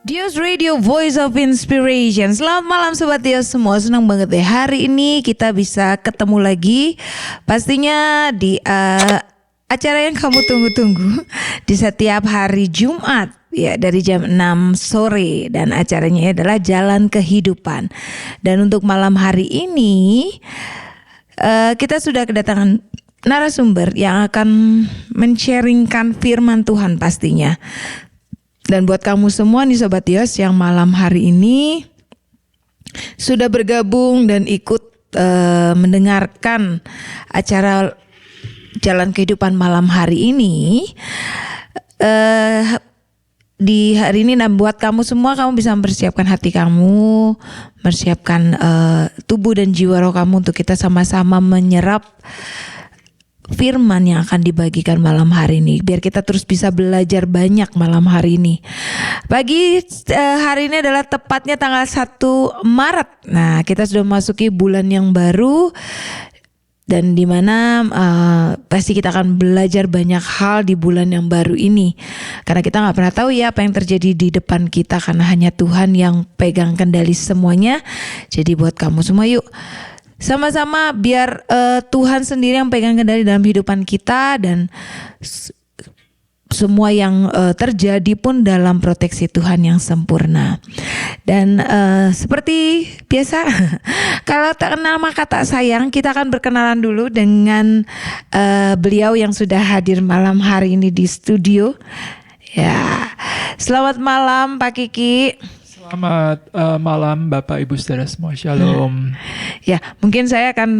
Dios Radio Voice of Inspiration. Selamat malam Sobat Dios semua. Senang banget deh hari ini kita bisa ketemu lagi. Pastinya di acara yang kamu tunggu-tunggu di setiap hari Jumat ya, dari jam 6 sore, dan acaranya adalah Jalan Kehidupan. Dan untuk malam hari ini kita sudah kedatangan narasumber yang akan men-sharingkan firman Tuhan pastinya. Dan buat kamu semua nih Sobat Dios yang malam hari ini sudah bergabung dan ikut mendengarkan acara Jalan Kehidupan malam hari ini, di hari ini, dan buat kamu semua, kamu bisa mempersiapkan hati kamu, mempersiapkan tubuh dan jiwa roh kamu untuk kita sama-sama menyerap firman yang akan dibagikan malam hari ini, biar kita terus bisa belajar banyak malam hari ini. Pagi hari ini adalah tepatnya tanggal 1 Maret. Nah, kita sudah memasuki bulan yang baru, dan dimana pasti kita akan belajar banyak hal di bulan yang baru ini, karena kita gak pernah tahu ya apa yang terjadi di depan kita, karena hanya Tuhan yang pegang kendali semuanya. Jadi buat kamu semua, yuk sama-sama biar Tuhan sendiri yang pegang kendali dalam kehidupan kita, dan semua yang terjadi pun dalam proteksi Tuhan yang sempurna. Dan seperti biasa, kalau tak kenal maka tak sayang, kita akan berkenalan dulu dengan beliau yang sudah hadir malam hari ini di studio. Ya, selamat malam Pak Kiki. Selamat malam Bapak Ibu Saudara semua, Shalom. Ya, mungkin saya akan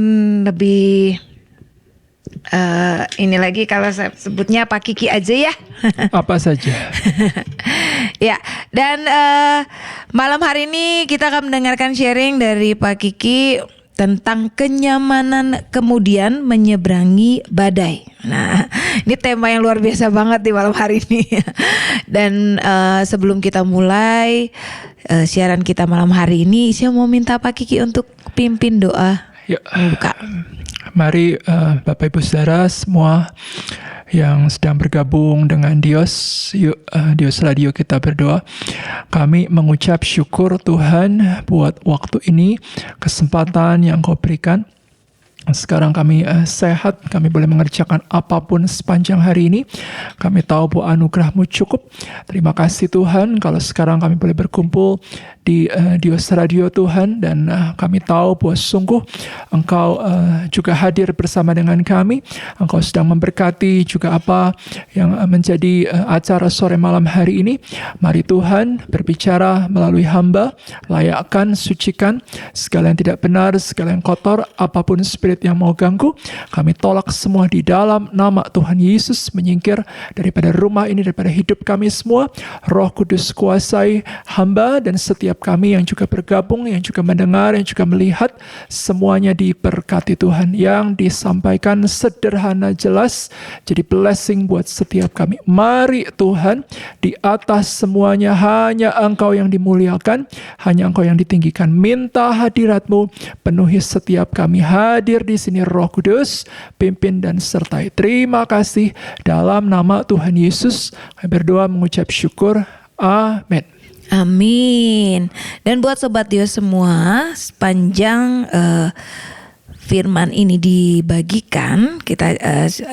lebih ini lagi kalau saya sebutnya Pak Kiki aja ya. Apa saja. Ya, dan malam hari ini kita akan mendengarkan sharing dari Pak Kiki tentang kenyamanan kemudian menyeberangi badai. Nah, ini tema yang luar biasa banget di malam hari ini. Dan sebelum kita mulai siaran kita malam hari ini, saya mau minta Pak Kiki untuk pimpin doa. Yuk, buka. Mari Bapak Ibu Saudara semua yang sedang bergabung dengan Dios, yuk Dios Radio kita berdoa. Kami mengucap syukur Tuhan buat waktu ini, kesempatan yang Kau berikan. Sekarang kami sehat, kami boleh mengerjakan apapun sepanjang hari ini. Kami tahu bahwa anugerah-Mu cukup. Terima kasih Tuhan kalau sekarang kami boleh berkumpul di Dios Radio Tuhan, dan kami tahu bahwa sungguh Engkau juga hadir bersama dengan kami. Engkau sedang memberkati juga apa yang menjadi acara sore malam hari ini. Mari Tuhan berbicara melalui hamba, layakkan, sucikan segala yang tidak benar, segala yang kotor, apapun spirit yang mau ganggu, kami tolak semua di dalam nama Tuhan Yesus. Menyingkir daripada rumah ini, daripada hidup kami semua. Roh Kudus kuasai hamba dan setiap kami yang juga bergabung, yang juga mendengar, yang juga melihat. Semuanya diberkati Tuhan. Yang disampaikan sederhana, jelas, jadi blessing buat setiap kami. Mari Tuhan, di atas semuanya hanya Engkau yang dimuliakan, hanya Engkau yang ditinggikan. Minta hadirat-Mu penuhi setiap kami. Hadir di sini Roh Kudus, pimpin dan sertai. Terima kasih dalam nama Tuhan Yesus. Kami berdoa mengucap syukur. Amin. Amin. Dan buat Sobat Dios semua, sepanjang firman ini dibagikan, kita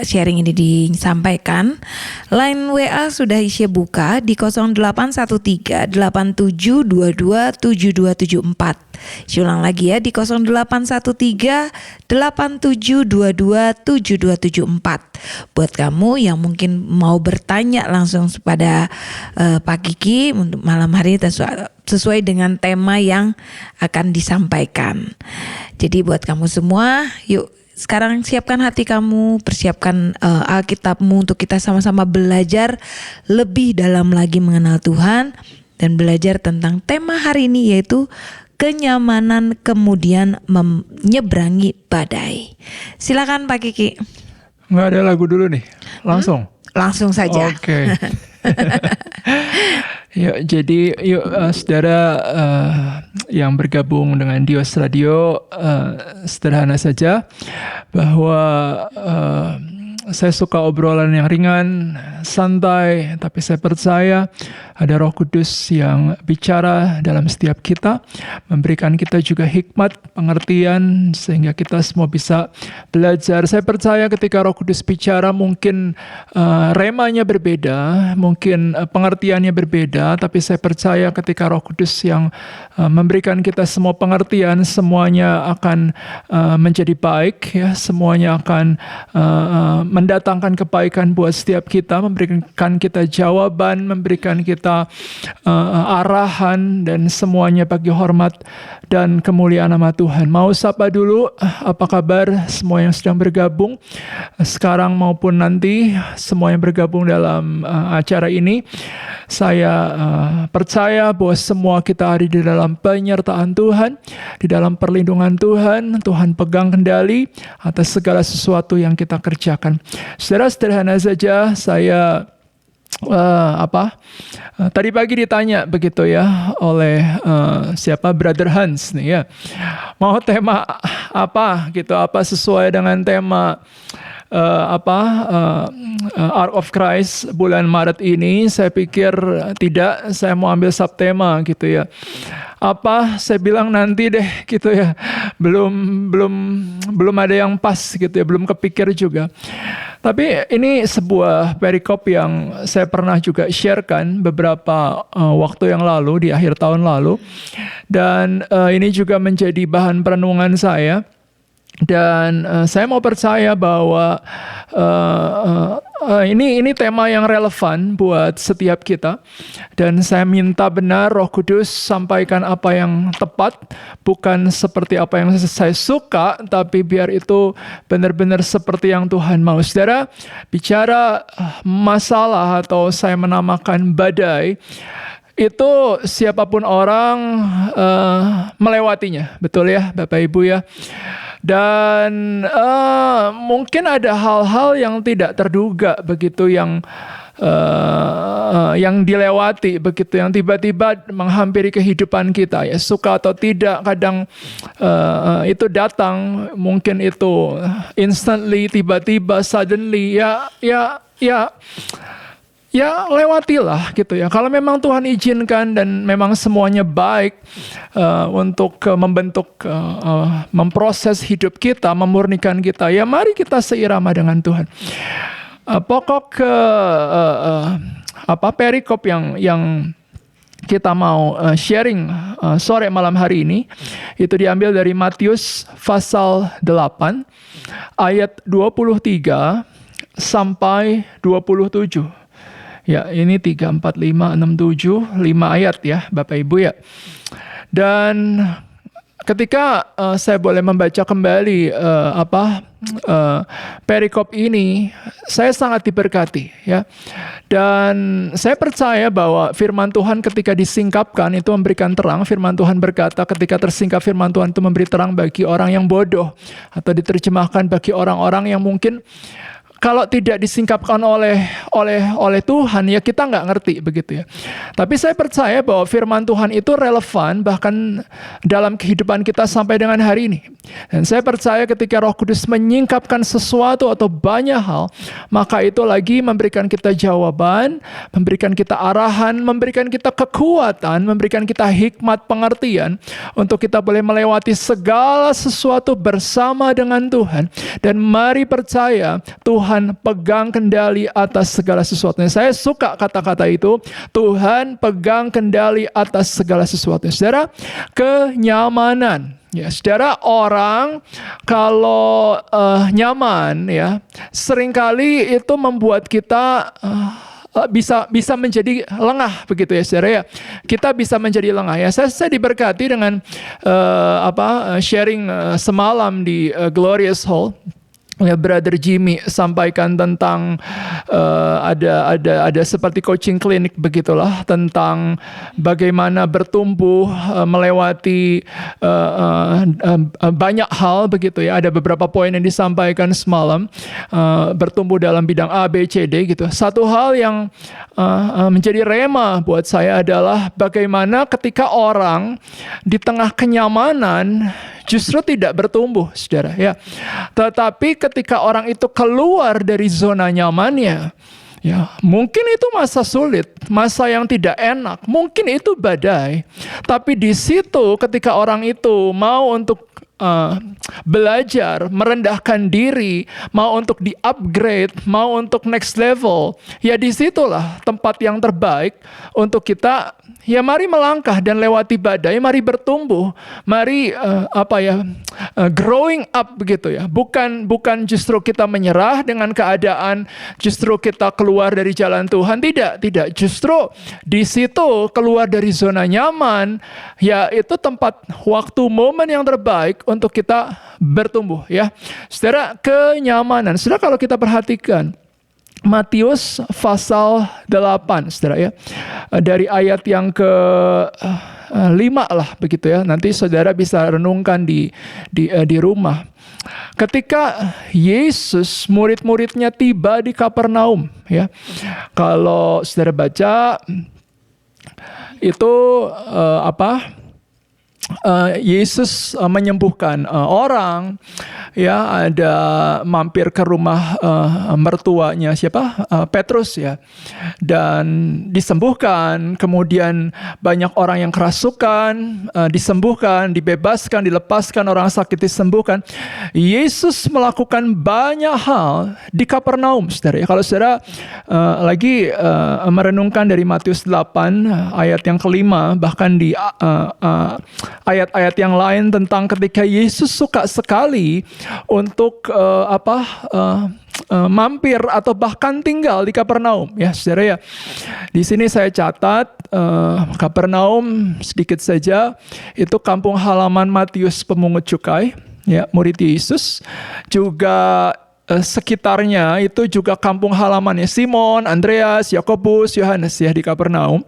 sharing ini disampaikan, line WA sudah Isya buka di 0813 8722 7274. Ulang lagi ya, di 0813 8722 7274. Buat kamu yang mungkin mau bertanya langsung kepada Pak Kiki untuk malam hari ini sesuai dengan tema yang akan disampaikan. Jadi buat kamu semua, yuk sekarang siapkan hati kamu, persiapkan Alkitabmu untuk kita sama-sama belajar lebih dalam lagi mengenal Tuhan dan belajar tentang tema hari ini, yaitu kenyamanan kemudian menyeberangi badai. Silakan Pak Kiki. Nggak ada lagu dulu nih, langsung? Langsung saja. Oke. Yuk, jadi yuk saudara yang bergabung dengan Dios Radio, sederhana saja bahwa Saya suka obrolan yang ringan, santai, tapi saya percaya ada Roh Kudus yang bicara dalam setiap kita, memberikan kita juga hikmat, pengertian, sehingga kita semua bisa belajar. Saya percaya ketika Roh Kudus bicara mungkin remanya berbeda, mungkin pengertiannya berbeda, tapi saya percaya ketika Roh Kudus yang memberikan kita semua pengertian, semuanya akan menjadi baik, ya, semuanya akan mendatangkan kebaikan buat setiap kita, memberikan kita jawaban, memberikan kita arahan, dan semuanya bagi hormat dan kemuliaan nama Tuhan. Mau sapa dulu, apa kabar semua yang sedang bergabung sekarang maupun nanti, semua yang bergabung dalam acara ini. Saya percaya bahwa semua kita ada di dalam penyertaan Tuhan, di dalam perlindungan Tuhan. Tuhan pegang kendali atas segala sesuatu yang kita kerjakan. Saudara, sederhana saja, saya tadi pagi ditanya begitu ya oleh siapa, Brother Hans nih ya, mau tema apa gitu, apa sesuai dengan tema Ark of Christ bulan Maret ini. Saya pikir tidak, saya mau ambil subtema gitu ya. Apa, saya bilang nanti deh gitu ya. Belum ada yang pas gitu ya, belum kepikir juga. Tapi ini sebuah perikop yang saya pernah juga sharekan beberapa waktu yang lalu, di akhir tahun lalu. Dan ini juga menjadi bahan perenungan saya. Dan saya mau percaya bahwa ini tema yang relevan buat setiap kita. Dan saya minta benar Roh Kudus sampaikan apa yang tepat, bukan seperti apa yang saya suka, tapi biar itu benar-benar seperti yang Tuhan mau. Saudara, bicara masalah atau saya menamakan badai, itu siapapun orang melewatinya, betul ya Bapak Ibu ya. Dan mungkin ada hal-hal yang tidak terduga begitu yang dilewati begitu, yang tiba-tiba menghampiri kehidupan kita ya, suka atau tidak, kadang itu datang, mungkin itu instantly, tiba-tiba, suddenly, ya lewatilah gitu ya. Kalau memang Tuhan izinkan dan memang semuanya baik untuk membentuk, memproses hidup kita, memurnikan kita, ya mari kita seirama dengan Tuhan. Pokok perikop yang kita mau sharing sore malam hari ini itu diambil dari Matius pasal 8 ayat 23 sampai 27. Ya, ini 3, 4, 5, 6, 7, 5 ayat ya Bapak Ibu ya. Dan ketika saya boleh membaca kembali perikop ini, saya sangat diberkati ya. Dan saya percaya bahwa firman Tuhan ketika disingkapkan itu memberikan terang. Firman Tuhan berkata ketika tersingkap firman Tuhan itu memberi terang bagi orang yang bodoh, atau diterjemahkan bagi orang-orang yang mungkin kalau tidak disingkapkan oleh Tuhan, ya kita nggak ngerti begitu ya. Tapi saya percaya bahwa firman Tuhan itu relevan bahkan dalam kehidupan kita sampai dengan hari ini. Dan saya percaya ketika Roh Kudus menyingkapkan sesuatu atau banyak hal, maka itu lagi memberikan kita jawaban, memberikan kita arahan, memberikan kita kekuatan, memberikan kita hikmat pengertian untuk kita boleh melewati segala sesuatu bersama dengan Tuhan. Dan mari percaya Tuhan pegang kendali atas segala sesuatu. Saya suka kata-kata itu, Tuhan pegang kendali atas segala sesuatu. Saudara, kenyamanan. Ya, saudara, orang kalau nyaman ya, seringkali itu membuat kita bisa menjadi lengah begitu ya saudara ya. Kita bisa menjadi lengah ya. Saya diberkati dengan sharing semalam di Glorious Hall. Ya, Brother Jimmy sampaikan tentang ada seperti coaching klinik begitulah, tentang bagaimana bertumbuh melewati banyak hal begitu ya. Ada beberapa poin yang disampaikan semalam, bertumbuh dalam bidang A, B, C, D gitu. Satu hal yang menjadi rema buat saya adalah bagaimana ketika orang di tengah kenyamanan justru tidak bertumbuh, saudara ya. Tetapi ketika orang itu keluar dari zona nyamannya, ya, mungkin itu masa sulit, masa yang tidak enak, mungkin itu badai. Tapi di situ ketika orang itu mau untuk belajar, merendahkan diri, mau untuk di-upgrade, mau untuk next level, ya disitulah tempat yang terbaik untuk kita, ya mari melangkah dan lewati badai, mari bertumbuh, mari growing up begitu ya. Bukan justru kita menyerah dengan keadaan, justru kita keluar dari jalan Tuhan, tidak. Justru di situ keluar dari zona nyaman, ya itu tempat, waktu, momen yang terbaik untuk kita bertumbuh ya. Saudara, kenyamanan. Saudara, kalau kita perhatikan Matius pasal 8, saudara ya. Dari ayat yang ke 5 lah begitu ya. Nanti saudara bisa renungkan di rumah. Ketika Yesus, murid-muridnya tiba di Kapernaum ya. Kalau saudara baca itu Yesus menyembuhkan orang, ya, ada mampir ke rumah mertuanya siapa? Petrus ya, dan disembuhkan. Kemudian banyak orang yang kerasukan disembuhkan, dibebaskan, dilepaskan, orang sakit disembuhkan. Yesus melakukan banyak hal di Kapernaum, saudara. Kalau saudara lagi merenungkan dari Matius 8 ayat yang kelima, bahkan di ayat-ayat yang lain tentang ketika Yesus suka sekali untuk mampir atau bahkan tinggal di Kapernaum ya, saudara ya. Di sini saya catat Kapernaum sedikit saja, itu kampung halaman Matius pemungut cukai ya, murid Yesus. Juga sekitarnya itu juga kampung halamannya Simon, Andreas, Yakobus, Yohanes ya di Kapernaum.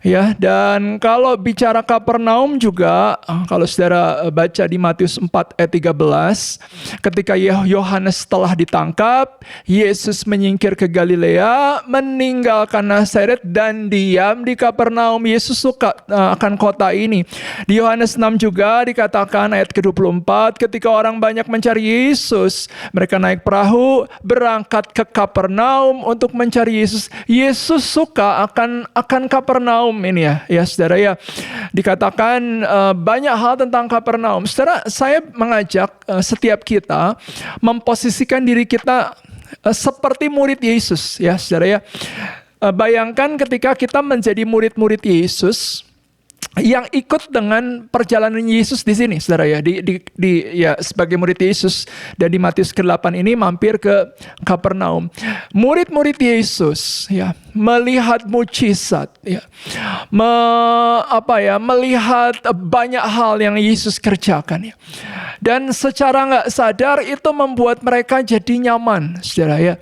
Ya, dan kalau bicara Kapernaum juga, kalau saudara baca di Matius 4 ayat 13, ketika Yohanes telah ditangkap, Yesus menyingkir ke Galilea, meninggalkan Nazaret dan diam di Kapernaum. Yesus suka akan kota ini. Di Yohanes 6 juga dikatakan ayat ke-24, ketika orang banyak mencari Yesus, mereka naik perahu berangkat ke Kapernaum untuk mencari Yesus. Yesus suka akan Kapernaum ini ya saudara ya. Dikatakan banyak hal tentang Kapernaum. Saudara, saya mengajak setiap kita memposisikan diri kita seperti murid Yesus ya saudara ya. Bayangkan ketika kita menjadi murid-murid Yesus yang ikut dengan perjalanan Yesus di sini, saudara ya, ya sebagai murid Yesus, dan di Matius ke-8 ini mampir ke Kapernaum. Murid-murid Yesus ya melihat mujizat ya, melihat banyak hal yang Yesus kerjakan ya. Dan secara nggak sadar itu membuat mereka jadi nyaman, saudara ya.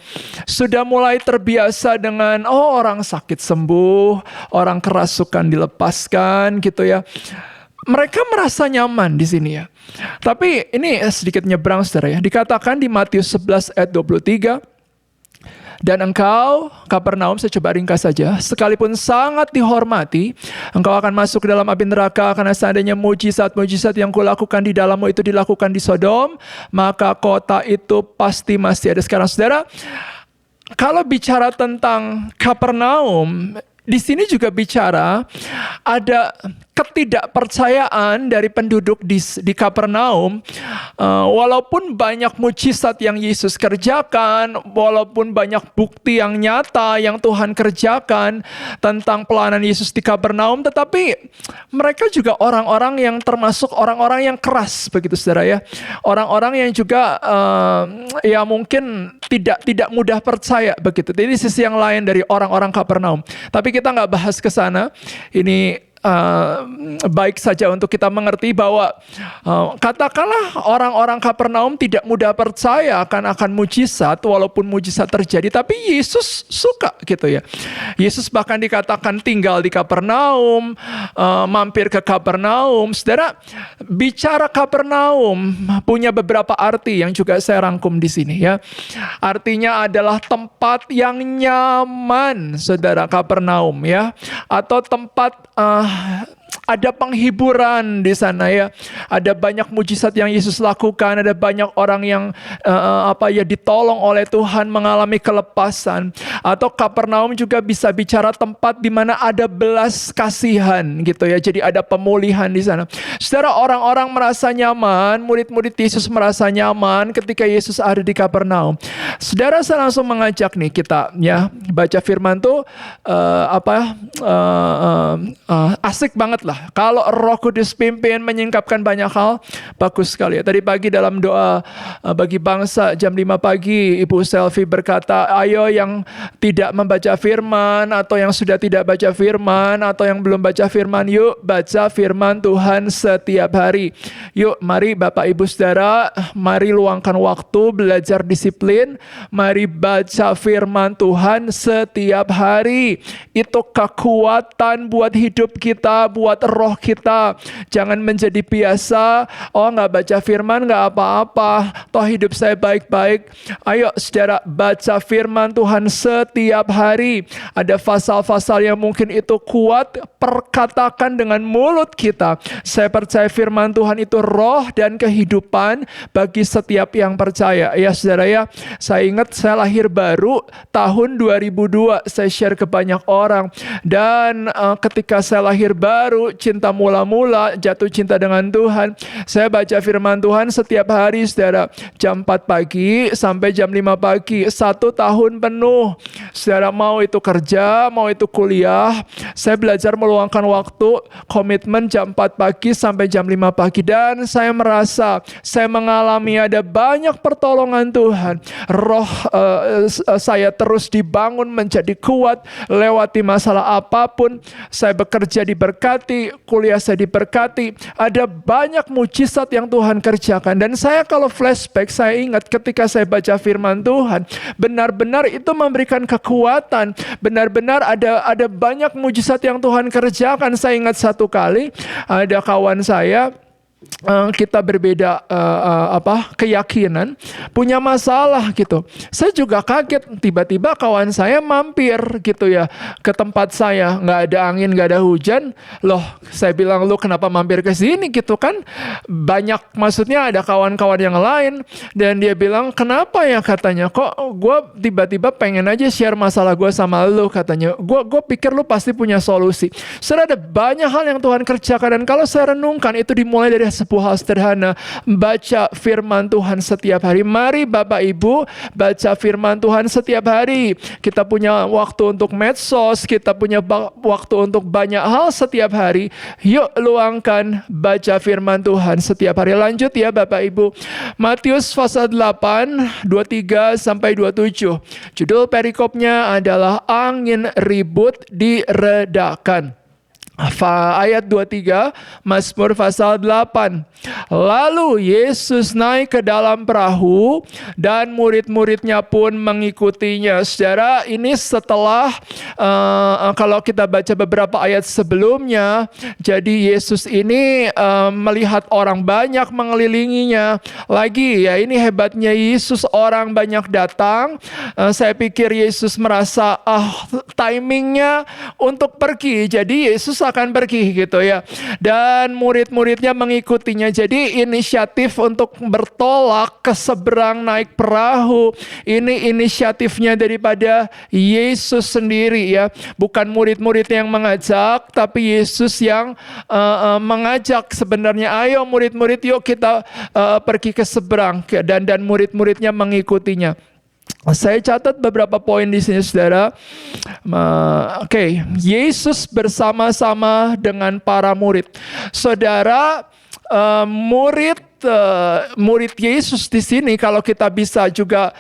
Sudah mulai terbiasa dengan orang sakit sembuh, orang kerasukan dilepaskan gitu ya. Mereka merasa nyaman di sini ya. Tapi ini sedikit nyebrang, saudara ya. Dikatakan di Matius 11 ayat 23, dan engkau, Kapernaum, saya coba ringkas saja, sekalipun sangat dihormati, engkau akan masuk ke dalam api neraka, karena seandainya mujizat-mujizat yang kulakukan di dalammu itu dilakukan di Sodom, maka kota itu pasti masih ada sekarang. Saudara, kalau bicara tentang Kapernaum, di sini juga bicara ada ketidakpercayaan dari penduduk di Kapernaum. Walaupun banyak mujizat yang Yesus kerjakan, walaupun banyak bukti yang nyata yang Tuhan kerjakan tentang pelayanan Yesus di Kapernaum, tetapi mereka juga orang-orang yang termasuk orang-orang yang keras begitu, saudara ya. Orang-orang yang juga ya mungkin tidak mudah percaya begitu. Ini sisi yang lain dari orang-orang Kapernaum. Tapi kita nggak bahas ke sana. Ini baik saja untuk kita mengerti bahwa katakanlah orang-orang Kapernaum tidak mudah percaya akan mujizat, walaupun mujizat terjadi, tapi Yesus suka gitu ya. Yesus bahkan dikatakan tinggal di Kapernaum, mampir ke Kapernaum. Saudara, bicara Kapernaum punya beberapa arti yang juga saya rangkum di sini ya. Artinya adalah tempat yang nyaman, saudara, Kapernaum ya, atau tempat ada penghiburan di sana ya. Ada banyak mujizat yang Yesus lakukan, ada banyak orang yang ditolong oleh Tuhan, mengalami kelepasan. Atau Kapernaum juga bisa bicara tempat di mana ada belas kasihan gitu ya. Jadi ada pemulihan di sana. Saudara, orang-orang merasa nyaman, murid-murid Yesus merasa nyaman ketika Yesus ada di Kapernaum. Saudara, saya langsung mengajak nih kita ya baca firman tuh asik banget lah. Kalau Roh Kudus pimpin menyingkapkan banyak hal, bagus sekali ya. Tadi pagi dalam doa bagi bangsa jam 5 pagi, Ibu Selvi berkata, ayo yang tidak membaca firman atau yang sudah tidak baca firman atau yang belum baca firman, yuk baca firman Tuhan setiap hari. Yuk mari Bapak Ibu Saudara, mari luangkan waktu belajar disiplin, mari baca firman Tuhan setiap hari. Itu kekuatan buat hidup kita, buat roh kita. Jangan menjadi biasa, nggak baca firman nggak apa-apa, toh hidup saya baik-baik. Ayo saudara, baca firman Tuhan setiap hari. Ada pasal-pasal yang mungkin itu kuat, perkatakan dengan mulut kita. Saya percaya firman Tuhan itu roh dan kehidupan bagi setiap yang percaya. Ya saudara ya, saya ingat saya lahir baru tahun 2002, saya share ke banyak orang. Dan ketika saya lahir baru, cinta mula-mula, jatuh cinta dengan Tuhan. Saya baca firman Tuhan setiap hari saudara, jam 4 pagi sampai jam 5 pagi, 1 tahun penuh. Saudara, mau itu kerja, mau itu kuliah, saya belajar meluangkan waktu, komitmen jam 4 pagi sampai jam 5 pagi. Dan saya merasa, saya mengalami ada banyak pertolongan Tuhan. Roh saya terus dibangun menjadi kuat, lewati masalah apapun. Saya bekerja diberkati, kuliah saya diberkati. Ada banyak mujizat yang Tuhan kerjakan. Dan saya kalau flashback, saya ingat ketika saya baca firman Tuhan, benar-benar itu memberikan kekuatan. Benar-benar ada banyak mujizat yang Tuhan kerjakan. Saya ingat satu kali ada kawan saya, kita berbeda keyakinan, punya masalah gitu. Saya juga kaget, tiba-tiba kawan saya mampir gitu ya ke tempat saya, nggak ada angin, nggak ada hujan. Loh, saya bilang, lu kenapa mampir ke sini gitu kan? Banyak, maksudnya ada kawan-kawan yang lain. Dan dia bilang, kenapa ya katanya, kok gue tiba-tiba pengen aja share masalah gue sama lu katanya. Gue pikir lu pasti punya solusi. Saudara, ada banyak hal yang Tuhan kerjakan. Dan kalau saya renungkan, itu dimulai dari sebuah hal sederhana, baca firman Tuhan setiap hari. Mari Bapak Ibu baca firman Tuhan setiap hari. Kita punya waktu untuk medsos, kita punya waktu untuk banyak hal setiap hari. Yuk luangkan baca firman Tuhan setiap hari. Lanjut ya Bapak Ibu, Matius pasal 8 23 sampai 27. Judul perikopnya adalah angin ribut diredakan. Ayat 23, Mazmur pasal 8. Lalu Yesus naik ke dalam perahu dan murid-muridnya pun mengikutinya. Saudara, ini setelah kalau kita baca beberapa ayat sebelumnya, jadi Yesus ini melihat orang banyak mengelilinginya. Lagi ya, ini hebatnya Yesus, orang banyak datang. Saya pikir Yesus merasa timingnya untuk pergi. Jadi Yesus akan pergi gitu ya. Dan murid-muridnya mengikutinya. Jadi inisiatif untuk bertolak ke seberang naik perahu, ini inisiatifnya daripada Yesus sendiri ya. Bukan murid-murid yang mengajak, tapi Yesus yang mengajak sebenarnya. Ayo murid-murid, yuk kita pergi ke seberang. Dan murid-muridnya mengikutinya. Saya catat beberapa poin di sini, saudara. Oke, Yesus bersama-sama dengan para murid. Saudara, murid Yesus di sini, kalau kita bisa juga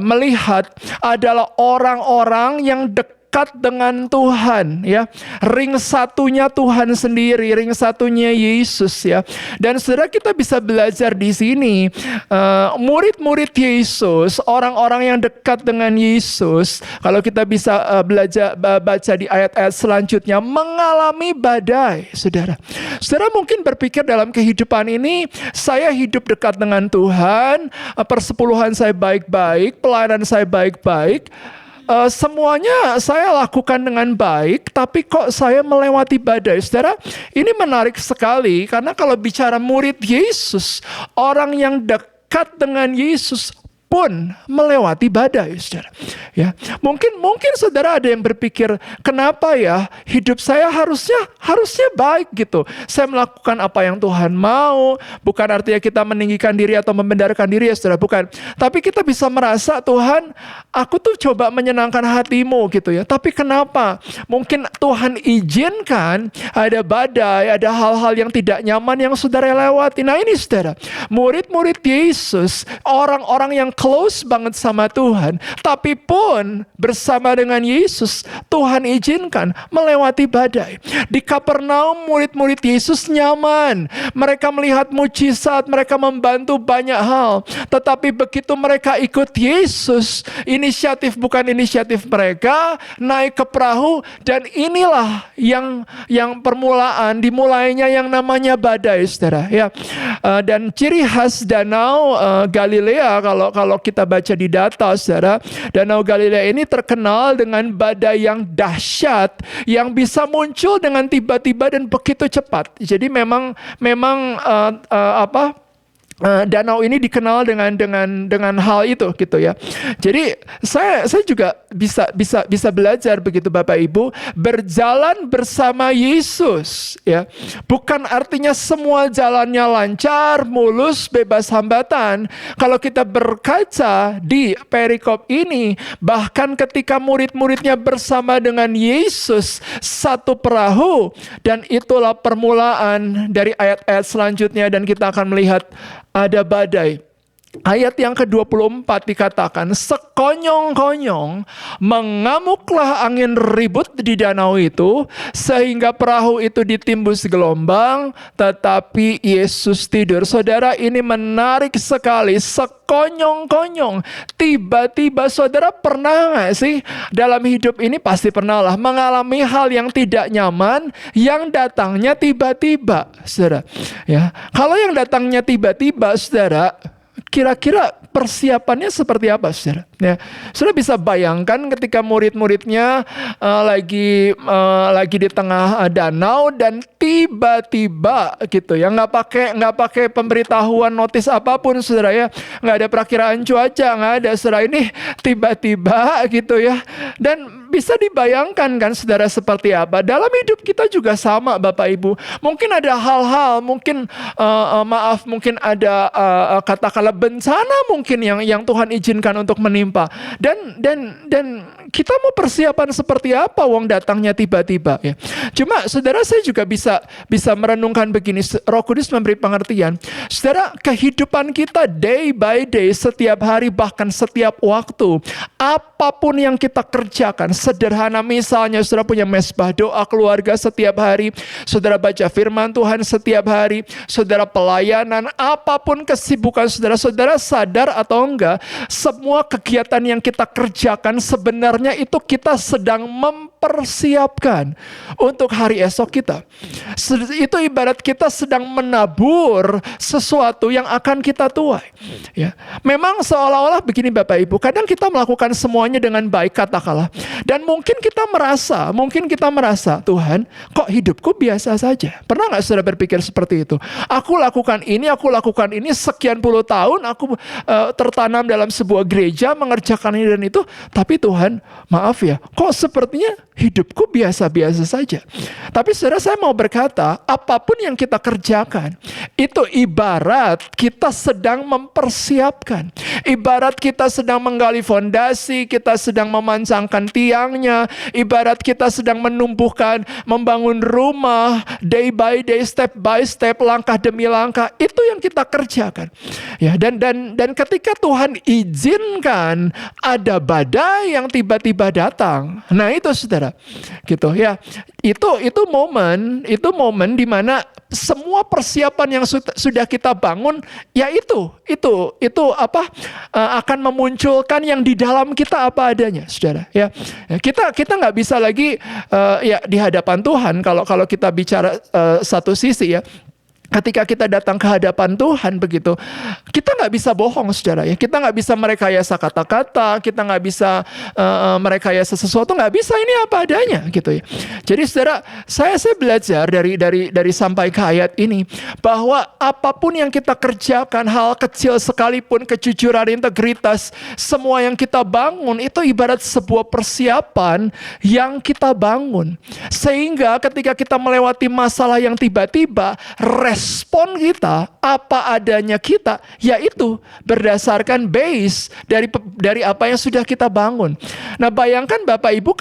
melihat, adalah orang-orang yang dekat dengan Tuhan ya. Ring satunya Tuhan sendiri, ring satunya Yesus ya. Dan saudara, kita bisa belajar di sini, murid-murid Yesus, orang-orang yang dekat dengan Yesus, kalau kita bisa baca di ayat-ayat selanjutnya, mengalami badai. Saudara mungkin berpikir dalam kehidupan ini, saya hidup dekat dengan Tuhan, persepuluhan saya baik-baik, pelayanan saya baik-baik. semuanya saya lakukan dengan baik, tapi kok saya melewati badai. Saudara, ini menarik sekali karena kalau bicara murid Yesus, orang yang dekat dengan Yesus pun melewati badai, saudara. Ya, mungkin saudara ada yang berpikir, kenapa ya hidup saya harusnya baik gitu. Saya melakukan apa yang Tuhan mau, bukan artinya kita meninggikan diri atau membenarkan diri ya saudara, bukan. Tapi kita bisa merasa, Tuhan, aku tuh coba menyenangkan hatimu gitu ya. Tapi kenapa? Mungkin Tuhan izinkan ada badai, ada hal-hal yang tidak nyaman yang saudara lewati. Nah ini saudara, murid-murid Yesus, orang-orang yang close banget sama Tuhan, tapi pun bersama dengan Yesus, Tuhan izinkan melewati badai. Di Kapernaum, murid-murid Yesus nyaman. Mereka melihat mujizat, mereka membantu banyak hal. Tetapi begitu mereka ikut Yesus, inisiatif bukan inisiatif mereka, naik ke perahu, dan inilah yang permulaan, dimulainya yang namanya badai, saudara. Ya, dan ciri khas danau Galilea, kalau kita baca di data, saudara, danau Galilea ini terkenal dengan badai yang dahsyat, yang bisa muncul dengan tiba-tiba dan begitu cepat. Jadi memang danau ini dikenal dengan hal itu gitu ya. Jadi saya juga bisa belajar begitu Bapak Ibu, berjalan bersama Yesus ya. Bukan artinya semua jalannya lancar, mulus, bebas hambatan. Kalau kita berkaca di perikop ini, bahkan ketika murid-muridnya bersama dengan Yesus satu perahu, dan itulah permulaan dari ayat-ayat selanjutnya, dan kita akan melihat ada badai. Ayat yang ke-24 dikatakan, sekonyong-konyong mengamuklah angin ribut di danau itu, sehingga perahu itu ditimbus gelombang, tetapi Yesus tidur. Saudara, ini menarik sekali. Sekonyong-konyong, tiba-tiba. Saudara pernah gak sih dalam hidup ini, pasti pernah lah, mengalami hal yang tidak nyaman, yang datangnya tiba-tiba, saudara. Ya, kalau yang datangnya tiba-tiba, saudara, kira-kira persiapannya seperti apa, saudara? Ya, saudara bisa bayangkan ketika murid-muridnya lagi di tengah danau, dan tiba-tiba gitu ya, nggak pakai pemberitahuan notis apapun, saudara ya, nggak ada perakiraan cuaca, nggak ada, saudara, ini tiba-tiba gitu ya. Dan bisa dibayangkan kan, saudara, seperti apa dalam hidup kita juga sama, Bapak Ibu. Mungkin ada hal-hal, mungkin mungkin ada katakanlah bencana mungkin yang Tuhan izinkan untuk menimpa, dan kita mau persiapan seperti apa, wong datangnya tiba-tiba ya. Cuma saudara, saya juga bisa merenungkan begini, Roh Kudus memberi pengertian, saudara, kehidupan kita day by day, setiap hari, bahkan setiap waktu, apapun yang kita kerjakan, sederhana misalnya saudara punya mesbah doa keluarga setiap hari, saudara baca firman Tuhan setiap hari, saudara pelayanan, apapun kesibukan saudara sadar atau enggak, semua kegiatan yang kita kerjakan sebenarnya itu kita sedang mempersiapkan untuk hari esok kita. Itu ibarat kita sedang menabur sesuatu yang akan kita tuai. Ya, memang seolah-olah begini Bapak Ibu, kadang kita melakukan semuanya dengan baik katakanlah, dan mungkin kita merasa, Tuhan, kok hidupku biasa saja. Pernah nggak saudara berpikir seperti itu? Aku lakukan ini sekian puluh tahun, aku tertanam dalam sebuah gereja, mengerjakan ini dan itu, tapi Tuhan, maaf ya, kok sepertinya hidupku biasa-biasa saja. Tapi saudara, saya mau berkata, apapun yang kita kerjakan, itu ibarat kita sedang mempersiapkan. Ibarat kita sedang menggali fondasi, kita sedang memancangkan tiangnya, ibarat kita sedang menumbuhkan, membangun rumah, day by day, step by step, langkah demi langkah, itu yang kita kerjakan. Ya, dan ketika Tuhan izinkan ada badai yang tiba-tiba datang, nah itu saudara, gitu ya, itu momen di mana semua persiapan yang sudah kita bangun, ya itu akan memunculkan yang di dalam kita apa adanya, saudara. Ya, kita nggak bisa lagi ya di hadapan Tuhan kalau kita bicara satu sisi ya. ketika kita datang ke hadapan Tuhan begitu, kita nggak bisa bohong, saudara ya. Kita nggak bisa merekayasa kata-kata, kita nggak bisa merekayasa sesuatu, nggak bisa, ini apa adanya gitu ya. Jadi saudara, saya belajar dari sampai ke ayat ini bahwa apapun yang kita kerjakan, hal kecil sekalipun, kejujuran, integritas, semua yang kita bangun itu ibarat sebuah persiapan yang kita bangun. Sehingga ketika kita melewati masalah yang tiba-tiba, respon kita, apa adanya kita, yaitu berdasarkan base dari apa yang sudah kita bangun. Nah, bayangkan Bapak Ibu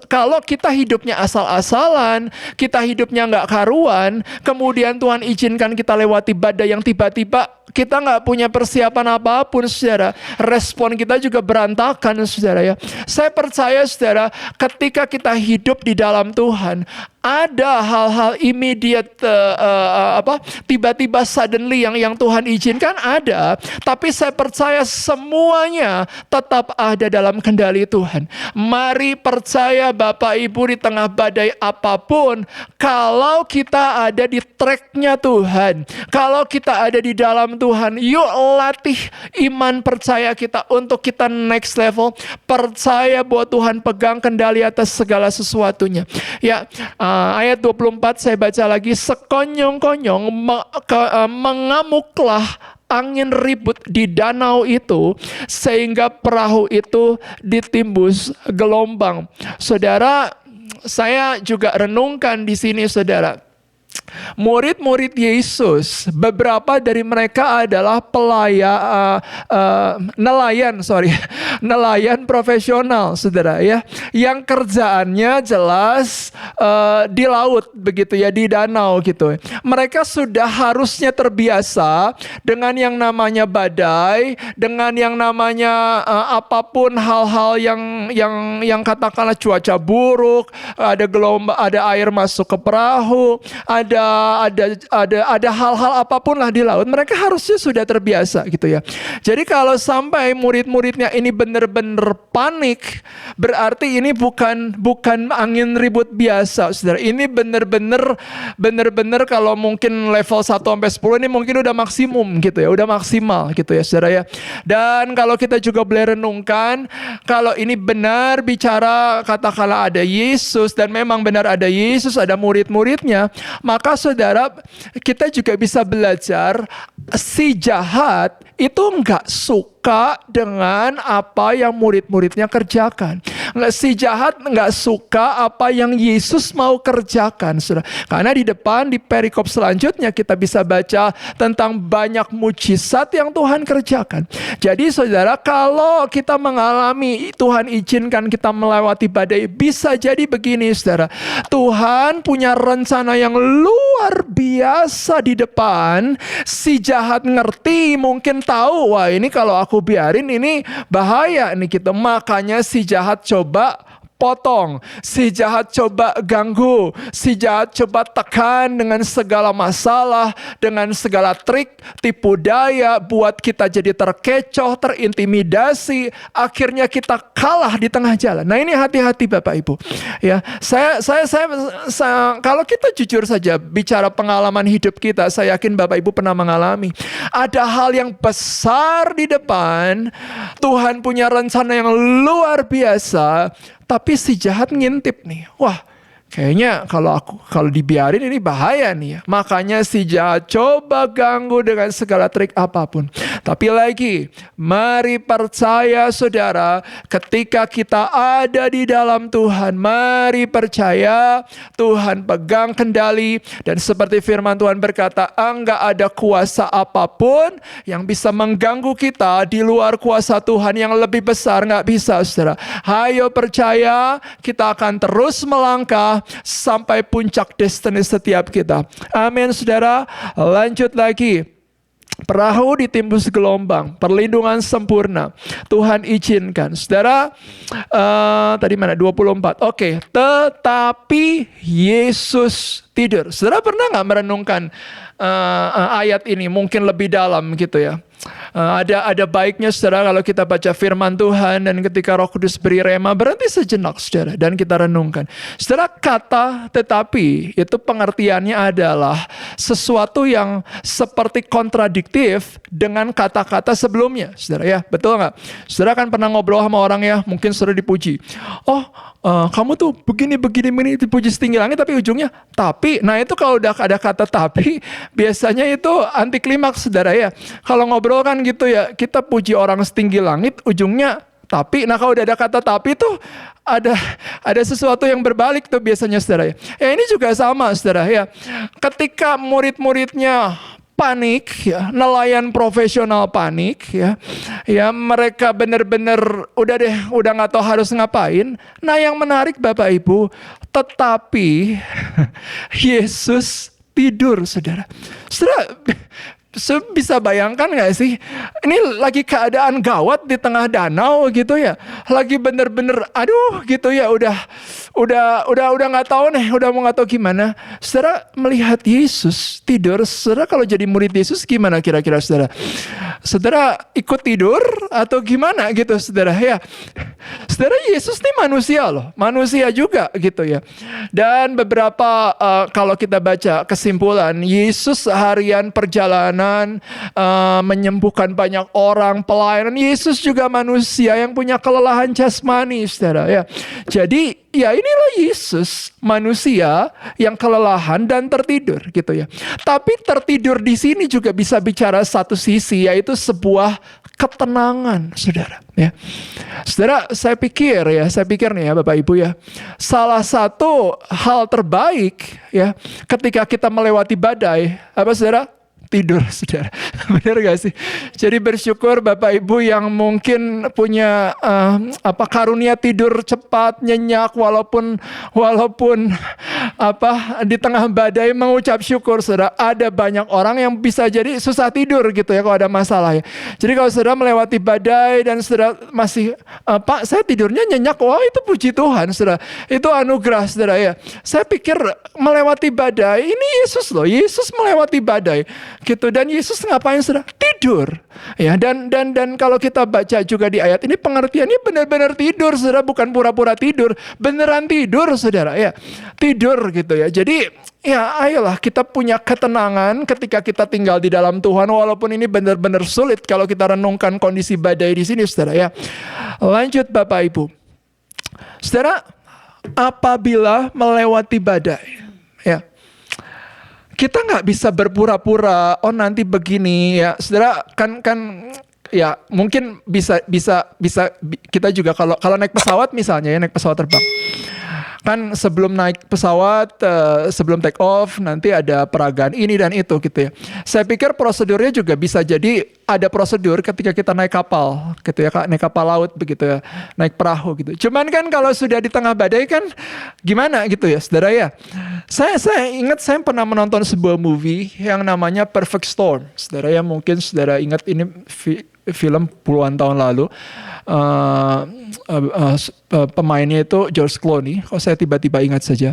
kalau kita hidupnya asal-asalan, kita hidupnya nggak karuan, kemudian Tuhan izinkan kita lewati badai yang tiba-tiba, kita nggak punya persiapan apapun, saudara. Respon kita juga berantakan, saudara ya. Saya percaya, saudara, ketika kita hidup di dalam Tuhan, ada hal-hal immediate, tiba-tiba suddenly yang Tuhan izinkan ada, tapi saya percaya semuanya tetap ada dalam kendali Tuhan. Mari percaya Bapak Ibu, di tengah badai apapun, kalau kita ada di tracknya Tuhan, kalau kita ada di dalam Tuhan, yuk latih iman percaya kita untuk kita next level. Percaya bahwa Tuhan pegang kendali atas segala sesuatunya. Ya, ayat 24 saya baca lagi. Sekonyong-konyong mengamuklah angin ribut di danau itu, sehingga perahu itu ditimbus gelombang. Saudara, saya juga renungkan di sini, saudara. Murid-murid Yesus, beberapa dari mereka adalah nelayan profesional, saudara ya, yang kerjaannya jelas di laut begitu ya, di danau gitu. Mereka sudah harusnya terbiasa dengan yang namanya badai, dengan yang namanya apapun hal-hal yang katakanlah cuaca buruk, ada gelombang, ada air masuk ke perahu, ada hal-hal apapun lah di laut, mereka harusnya sudah terbiasa gitu ya. Jadi kalau sampai murid-muridnya ini benar-benar panik, berarti ini bukan angin ribut biasa, saudara. Ini benar-benar kalau mungkin level 1 sampai 10 ini mungkin udah maksimum gitu ya, udah maksimal gitu ya, saudara ya. Dan kalau kita juga boleh renungkan, kalau ini benar bicara katakanlah ada Yesus, dan memang benar ada Yesus, ada murid-muridnya, maka saudara, kita juga bisa belajar, si jahat itu nggak suka dengan apa yang murid-muridnya kerjakan. Si jahat nggak suka apa yang Yesus mau kerjakan, saudara. Karena di depan, di perikop selanjutnya, kita bisa baca tentang banyak mujizat yang Tuhan kerjakan. Jadi saudara, kalau kita mengalami, Tuhan izinkan kita melewati badai, bisa jadi begini, saudara. Tuhan punya rencana yang luar biasa di depan. Si jahat ngerti, mungkin tahu, wah ini kalau aku biarin ini bahaya nih gitu. Makanya si jahat coba potong, si jahat coba ganggu, si jahat coba tekan dengan segala masalah, dengan segala trik, tipu daya, buat kita jadi terkecoh, terintimidasi, akhirnya kita kalah di tengah jalan. Nah, ini hati-hati Bapak Ibu. Ya, saya kalau kita jujur saja bicara pengalaman hidup kita, saya yakin Bapak Ibu pernah mengalami. Ada hal yang besar di depan, Tuhan punya rencana yang luar biasa, tapi si jahat ngintip nih. Wah, kayaknya kalau dibiarin ini bahaya nih ya. Makanya si jahat coba ganggu dengan segala trik apapun. Tapi lagi, mari percaya saudara, ketika kita ada di dalam Tuhan, mari percaya Tuhan pegang kendali, dan seperti firman Tuhan berkata, enggak ada kuasa apapun yang bisa mengganggu kita di luar kuasa Tuhan yang lebih besar, enggak bisa, saudara. Hayo percaya, kita akan terus melangkah sampai puncak destiny setiap kita. Amin, saudara. Lanjut lagi. Perahu ditimbus gelombang, perlindungan sempurna, Tuhan izinkan. Saudara, tadi mana? 24. Oke, tetapi Yesus tidur. Saudara pernah nggak merenungkan ayat ini mungkin lebih dalam gitu ya? Ada baiknya saudara kalau kita baca firman Tuhan dan ketika Roh Kudus beri rema, berhenti sejenak saudara dan kita renungkan. Saudara, kata tetapi itu pengertiannya adalah sesuatu yang seperti kontradiktif dengan kata-kata sebelumnya. Saudara ya, betul nggak? Saudara kan pernah ngobrol sama orang ya, mungkin saudara dipuji. Kamu tuh begini dipuji setinggi langit tapi ujungnya tapi. Nah itu kalau udah ada kata tapi biasanya itu anti klimaks saudara ya. Kalau ngobrol kan gitu ya, kita puji orang setinggi langit ujungnya tapi. Nah kalau udah ada kata tapi tuh ada sesuatu yang berbalik tuh biasanya saudara ya. Ya ini juga sama saudara ya. Ketika murid-muridnya panik ya, nelayan profesional panik ya, mereka benar-benar udah nggak tahu harus ngapain. Nah yang menarik Bapak Ibu, tetapi Yesus tidur saudara. Saudara bisa bayangkan gak sih? Ini lagi keadaan gawat di tengah danau gitu ya. Lagi bener-bener aduh gitu ya. Udah gak tahu nih. Udah mau gak tahu gimana. Saudara melihat Yesus tidur. Saudara kalau jadi murid Yesus gimana kira-kira saudara? Saudara ikut tidur atau gimana gitu saudara ya. Saudara Yesus nih manusia loh. Manusia juga gitu ya. Dan beberapa kalau kita baca kesimpulan. Yesus seharian perjalanan menyembuhkan banyak orang, pelayanan. Yesus juga manusia yang punya kelelahan jasmani, saudara ya. Jadi ya inilah Yesus, manusia yang kelelahan dan tertidur gitu ya. Tapi tertidur di sini juga bisa bicara satu sisi, yaitu sebuah ketenangan, saudara ya. Saudara, saya pikir nih ya Bapak Ibu ya, salah satu hal terbaik ya ketika kita melewati badai, apa saudara? Tidur, saudara. Benar gak sih? Jadi bersyukur Bapak Ibu yang mungkin punya karunia tidur cepat, nyenyak walaupun di tengah badai, mengucap syukur saudara. Ada banyak orang yang bisa jadi susah tidur gitu ya kalau ada masalah ya. Jadi kalau saudara melewati badai dan saudara masih Pak, saya tidurnya nyenyak. Wah, itu puji Tuhan saudara. Itu anugerah saudara ya. Saya pikir melewati badai ini Yesus loh. Yesus melewati badai. Gitu, dan Yesus ngapain saudara? Tidur ya. Dan kalau kita baca juga di ayat ini, pengertiannya benar-benar tidur saudara, bukan pura-pura tidur, beneran tidur saudara ya, tidur gitu ya. Jadi ya ayolah kita punya ketenangan ketika kita tinggal di dalam Tuhan, walaupun ini benar-benar sulit kalau kita renungkan kondisi badai di sini saudara ya. Lanjut Bapak Ibu, saudara, apabila melewati badai ya, kita nggak bisa berpura-pura, oh nanti begini ya, saudara kan ya mungkin bisa kita juga kalau naik pesawat misalnya ya, naik pesawat terbang. Kan sebelum naik pesawat, sebelum take off, nanti ada peragaan ini dan itu gitu ya. Saya pikir prosedurnya juga bisa jadi ada prosedur ketika kita naik kapal gitu ya, naik kapal laut begitu ya, naik perahu gitu. Cuman kan kalau sudah di tengah badai kan gimana gitu ya saudara ya. Saya ingat saya pernah menonton sebuah movie yang namanya Perfect Storm. Saudara ya, mungkin saudara ingat ini film puluhan tahun lalu. Pemainnya itu George Clooney, kalau saya tiba-tiba ingat saja.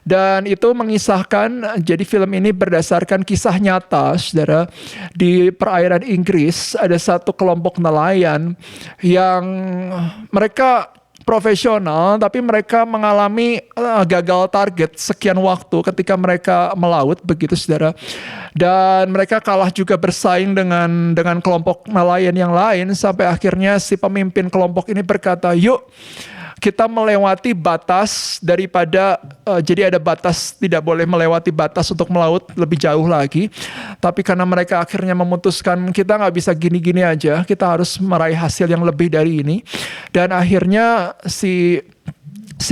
Dan itu mengisahkan, jadi film ini berdasarkan kisah nyata, saudara. Di perairan Inggris ada satu kelompok nelayan yang mereka profesional, tapi mereka mengalami gagal target sekian waktu ketika mereka melaut begitu saudara. Dan mereka kalah juga bersaing dengan kelompok nelayan yang lain, sampai akhirnya si pemimpin kelompok ini berkata, yuk kita melewati batas daripada, jadi ada batas, tidak boleh melewati batas untuk melaut lebih jauh lagi. Tapi karena mereka akhirnya memutuskan kita nggak bisa gini-gini aja, kita harus meraih hasil yang lebih dari ini. Dan akhirnya si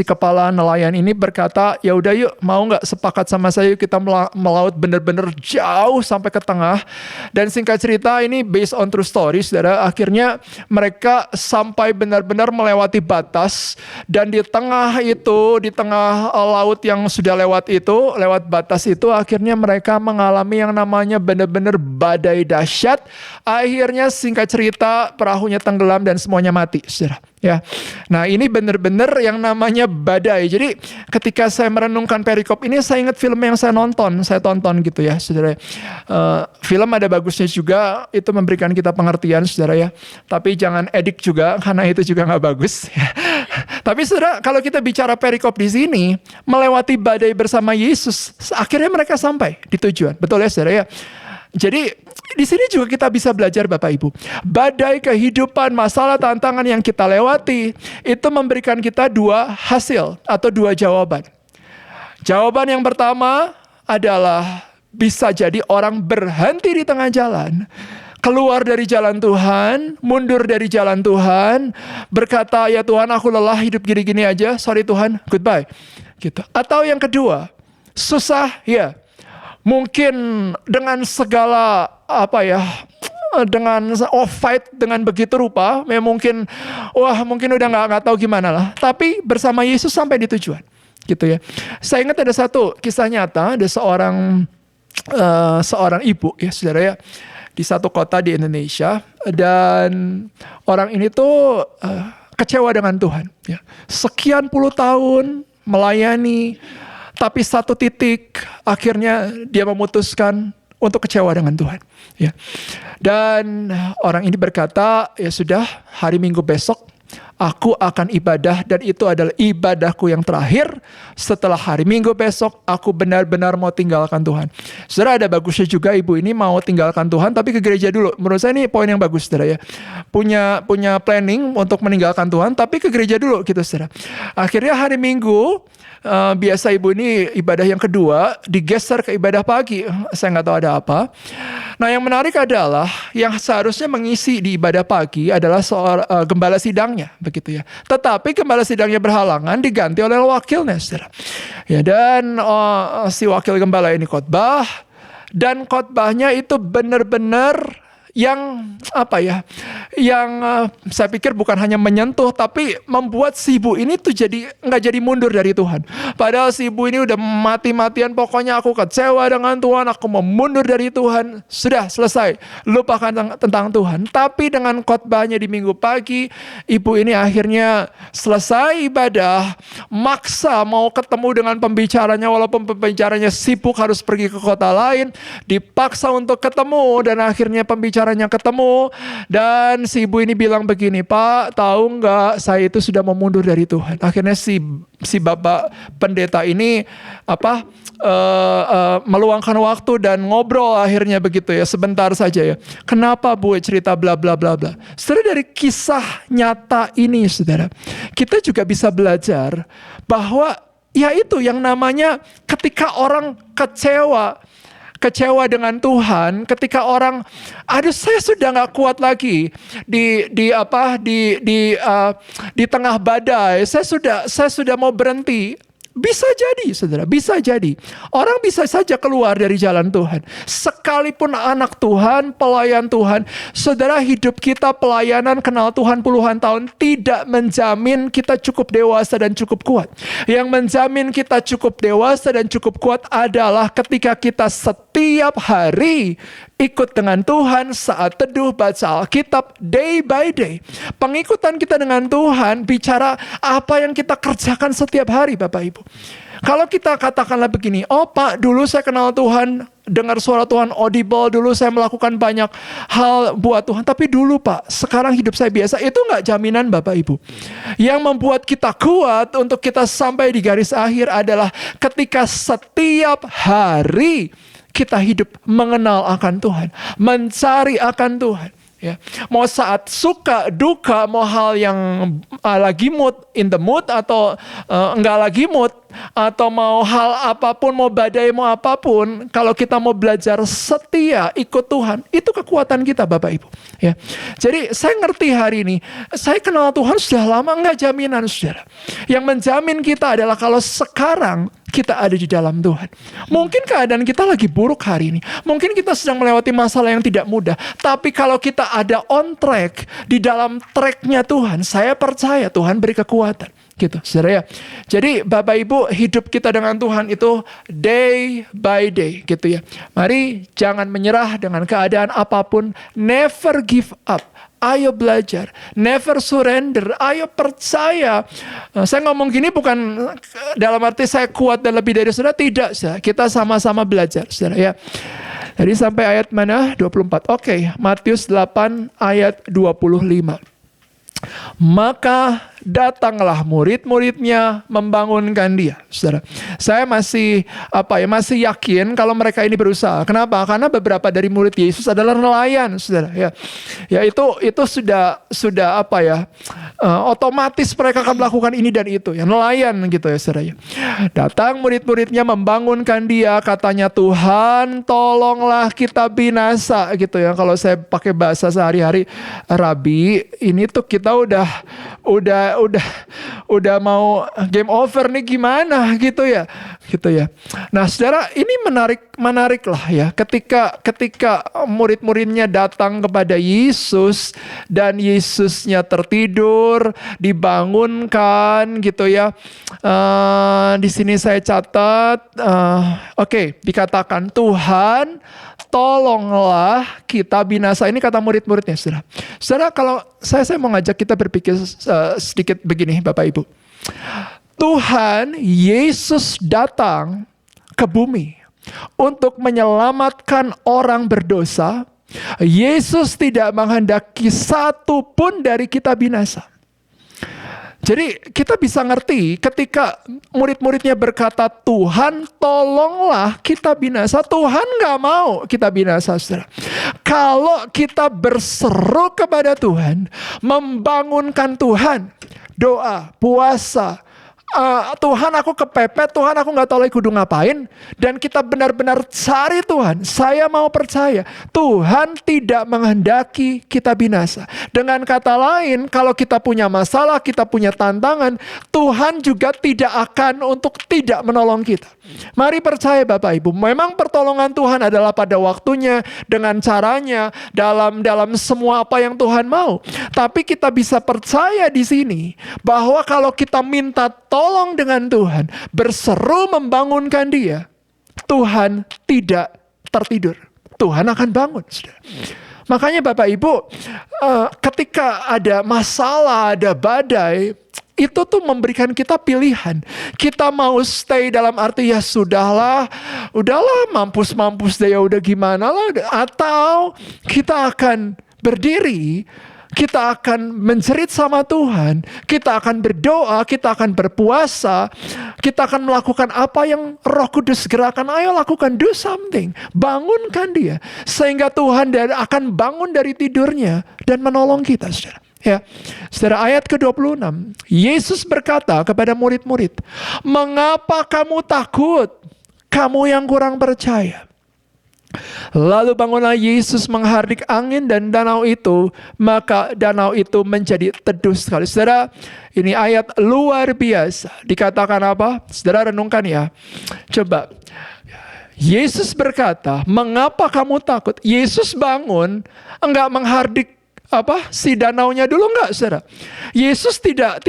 kepala nelayan ini berkata, ya udah yuk, mau nggak sepakat sama saya, yuk kita melaut bener-bener jauh sampai ke tengah. Dan singkat cerita, ini based on true story saudara, akhirnya mereka sampai benar-benar melewati batas. Dan di tengah itu, di tengah laut yang sudah lewat batas itu, akhirnya mereka mengalami yang namanya benar-benar badai dahsyat. Akhirnya singkat cerita, perahunya tenggelam dan semuanya mati saudara Ya, nah ini benar-benar yang namanya badai. Jadi ketika saya merenungkan perikop ini, saya ingat film yang saya tonton gitu ya, saudara. Film ada bagusnya juga, itu memberikan kita pengertian, saudara ya. Tapi jangan edik juga, karena itu juga nggak bagus. Ya. Tapi saudara, kalau kita bicara perikop di sini, melewati badai bersama Yesus, akhirnya mereka sampai di tujuan. Betul ya, saudara ya. Jadi di sini juga kita bisa belajar Bapak Ibu. Badai kehidupan, masalah, tantangan yang kita lewati itu memberikan kita dua hasil atau dua jawaban. Jawaban yang pertama adalah bisa jadi orang berhenti di tengah jalan, keluar dari jalan Tuhan, mundur dari jalan Tuhan, berkata, ya Tuhan aku lelah hidup gini-gini aja, sorry Tuhan, goodbye. Gitu. Atau yang kedua, susah ya. Mungkin dengan segala dengan fight dengan begitu rupa, mungkin udah nggak tahu gimana lah. Tapi bersama Yesus sampai di tujuan, gitu ya. Saya ingat ada satu kisah nyata, ada seorang ibu ya saudara ya, di satu kota di Indonesia, dan orang ini tuh kecewa dengan Tuhan. Ya. Sekian puluh tahun melayani. Tapi satu titik akhirnya dia memutuskan untuk kecewa dengan Tuhan. Ya. Dan orang ini berkata, ya sudah hari Minggu besok aku akan ibadah dan itu adalah ibadahku yang terakhir. Setelah hari Minggu besok aku benar-benar mau tinggalkan Tuhan. Saudara, ada bagusnya juga ibu ini mau tinggalkan Tuhan tapi ke gereja dulu. Menurut saya ini poin yang bagus saudara ya. Punya planning untuk meninggalkan Tuhan tapi ke gereja dulu gitu saudara. Akhirnya hari Minggu biasa ibu ini ibadah yang kedua digeser ke ibadah pagi. Saya nggak tahu ada apa. Nah yang menarik adalah yang seharusnya mengisi di ibadah pagi adalah gembala sidangnya, begitu ya. Tetapi gembala sidangnya berhalangan diganti oleh wakilnya, saudara. Ya dan si wakil gembala ini khotbah dan khotbahnya itu benar-benar yang saya pikir bukan hanya menyentuh tapi membuat si ibu ini tuh nggak jadi mundur dari Tuhan. Padahal si ibu ini udah mati-matian, pokoknya aku kecewa dengan Tuhan, aku mau mundur dari Tuhan. Sudah selesai, lupakan tentang Tuhan. Tapi dengan khotbahnya di Minggu pagi, ibu ini akhirnya selesai ibadah, maksa mau ketemu dengan pembicaranya walaupun pembicaranya sibuk harus pergi ke kota lain, dipaksa untuk ketemu dan akhirnya pembicaranya ketemu dan si ibu ini bilang begini, Pak tahu nggak saya itu sudah mau mundur dari Tuhan. Akhirnya si bapak pendeta ini meluangkan waktu dan ngobrol akhirnya begitu ya sebentar saja ya. Kenapa Bu cerita bla bla bla bla. Saudara, dari kisah nyata ini saudara, kita juga bisa belajar bahwa ya itu yang namanya ketika orang kecewa dengan Tuhan, ketika orang, saya sudah nggak kuat lagi di tengah badai, saya sudah mau berhenti. Bisa jadi, saudara, bisa jadi. Orang bisa saja keluar dari jalan Tuhan. Sekalipun anak Tuhan, pelayan Tuhan, saudara, hidup kita pelayanan kenal Tuhan puluhan tahun tidak menjamin kita cukup dewasa dan cukup kuat. Yang menjamin kita cukup dewasa dan cukup kuat adalah ketika kita setiap hari ikut dengan Tuhan, saat teduh, baca Alkitab, day by day. Pengikutan kita dengan Tuhan bicara apa yang kita kerjakan setiap hari Bapak Ibu. Kalau kita katakanlah begini, oh Pak dulu saya kenal Tuhan, dengar suara Tuhan audible, dulu saya melakukan banyak hal buat Tuhan. Tapi dulu Pak, sekarang hidup saya biasa, itu gak jaminan Bapak Ibu. Yang membuat kita kuat untuk kita sampai di garis akhir adalah ketika setiap hari kita hidup mengenal akan Tuhan, mencari akan Tuhan. Ya. Mau saat suka, duka, mau hal yang lagi mood, in the mood atau enggak lagi mood, atau mau hal apapun, mau badai, mau apapun, kalau kita mau belajar setia ikut Tuhan, itu kekuatan kita Bapak Ibu. Ya. Jadi saya ngerti hari ini, saya kenal Tuhan sudah lama, enggak jaminan saudara. Yang menjamin kita adalah kalau sekarang kita ada di dalam Tuhan. Mungkin keadaan kita lagi buruk hari ini. Mungkin kita sedang melewati masalah yang tidak mudah. Tapi kalau kita ada on track, di dalam tracknya Tuhan, saya percaya Tuhan beri kekuatan. Gitu, saudara ya. Jadi Bapak Ibu, hidup kita dengan Tuhan itu day by day gitu ya. Mari jangan menyerah dengan keadaan apapun. Never give up Ayo belajar, never surrender, ayo percaya. Saya ngomong gini bukan dalam arti saya kuat dan lebih dari saudara, tidak. Saudara. Kita sama-sama belajar, saudara ya. Jadi sampai ayat mana? 24. Oke, Matius 8 ayat 25. Maka datanglah murid-muridnya membangunkan dia. Saudara, saya masih masih yakin kalau mereka ini berusaha. Kenapa? Karena beberapa dari murid Yesus adalah nelayan, saudara. Ya itu sudah otomatis mereka akan melakukan ini dan itu. Ya nelayan gitu ya, saudara. Datang murid-muridnya membangunkan dia, katanya, Tuhan tolonglah kita binasa gitu ya. Kalau saya pakai bahasa sehari-hari, Rabi, ini tuh kita udah mau game over nih, gimana gitu ya. Nah, saudara, ini menarik lah ya. Ketika murid-muridnya datang kepada Yesus dan Yesusnya tertidur, dibangunkan gitu ya. Di sini saya catat, dikatakan, Tuhan tolonglah kita binasa. Ini kata murid-muridnya, saudara. Saudara, kalau saya mau ngajak kita berpikir sedikit begini, Bapak Ibu. Tuhan Yesus datang ke bumi untuk menyelamatkan orang berdosa. Yesus tidak menghendaki satu pun dari kita binasa. Jadi kita bisa ngerti ketika murid-muridnya berkata, Tuhan tolonglah kita binasa. Tuhan gak mau kita binasa, saudara. Kalau kita berseru kepada Tuhan, membangunkan Tuhan, doa, puasa, Tuhan aku kepepet, Tuhan aku gak tahu lagi kudu ngapain, dan kita benar-benar cari Tuhan, saya mau percaya Tuhan tidak menghendaki kita binasa. Dengan kata lain, kalau kita punya masalah, kita punya tantangan, Tuhan juga tidak akan untuk tidak menolong kita. Mari percaya Bapak Ibu, memang pertolongan Tuhan adalah pada waktunya, dengan caranya, dalam semua apa yang Tuhan mau. Tapi kita bisa percaya di sini bahwa kalau kita minta tolong dengan Tuhan, berseru membangunkan dia, Tuhan tidak tertidur. Tuhan akan bangun, saudara. Makanya Bapak Ibu, ketika ada masalah, ada badai, itu tuh memberikan kita pilihan. Kita mau stay dalam arti ya udahlah mampus deh, ya udah gimana lah. Atau kita akan berdiri, kita akan menjerit sama Tuhan, kita akan berdoa, kita akan berpuasa, kita akan melakukan apa yang Roh Kudus gerakan. Ayo lakukan, do something, bangunkan dia, sehingga Tuhan akan bangun dari tidurnya dan menolong kita, saudara. Ya, saudara, ayat ke-26, Yesus berkata kepada murid-murid, mengapa kamu takut, kamu yang kurang percaya? Lalu bangunlah Yesus menghardik angin dan danau itu, maka danau itu menjadi teduh sekali. Saudara, ini ayat luar biasa. Dikatakan apa? Saudara renungkan ya. Coba. Yesus berkata, mengapa kamu takut? Yesus bangun, enggak menghardik si danaunya dulu, enggak, saudara. Yesus tidak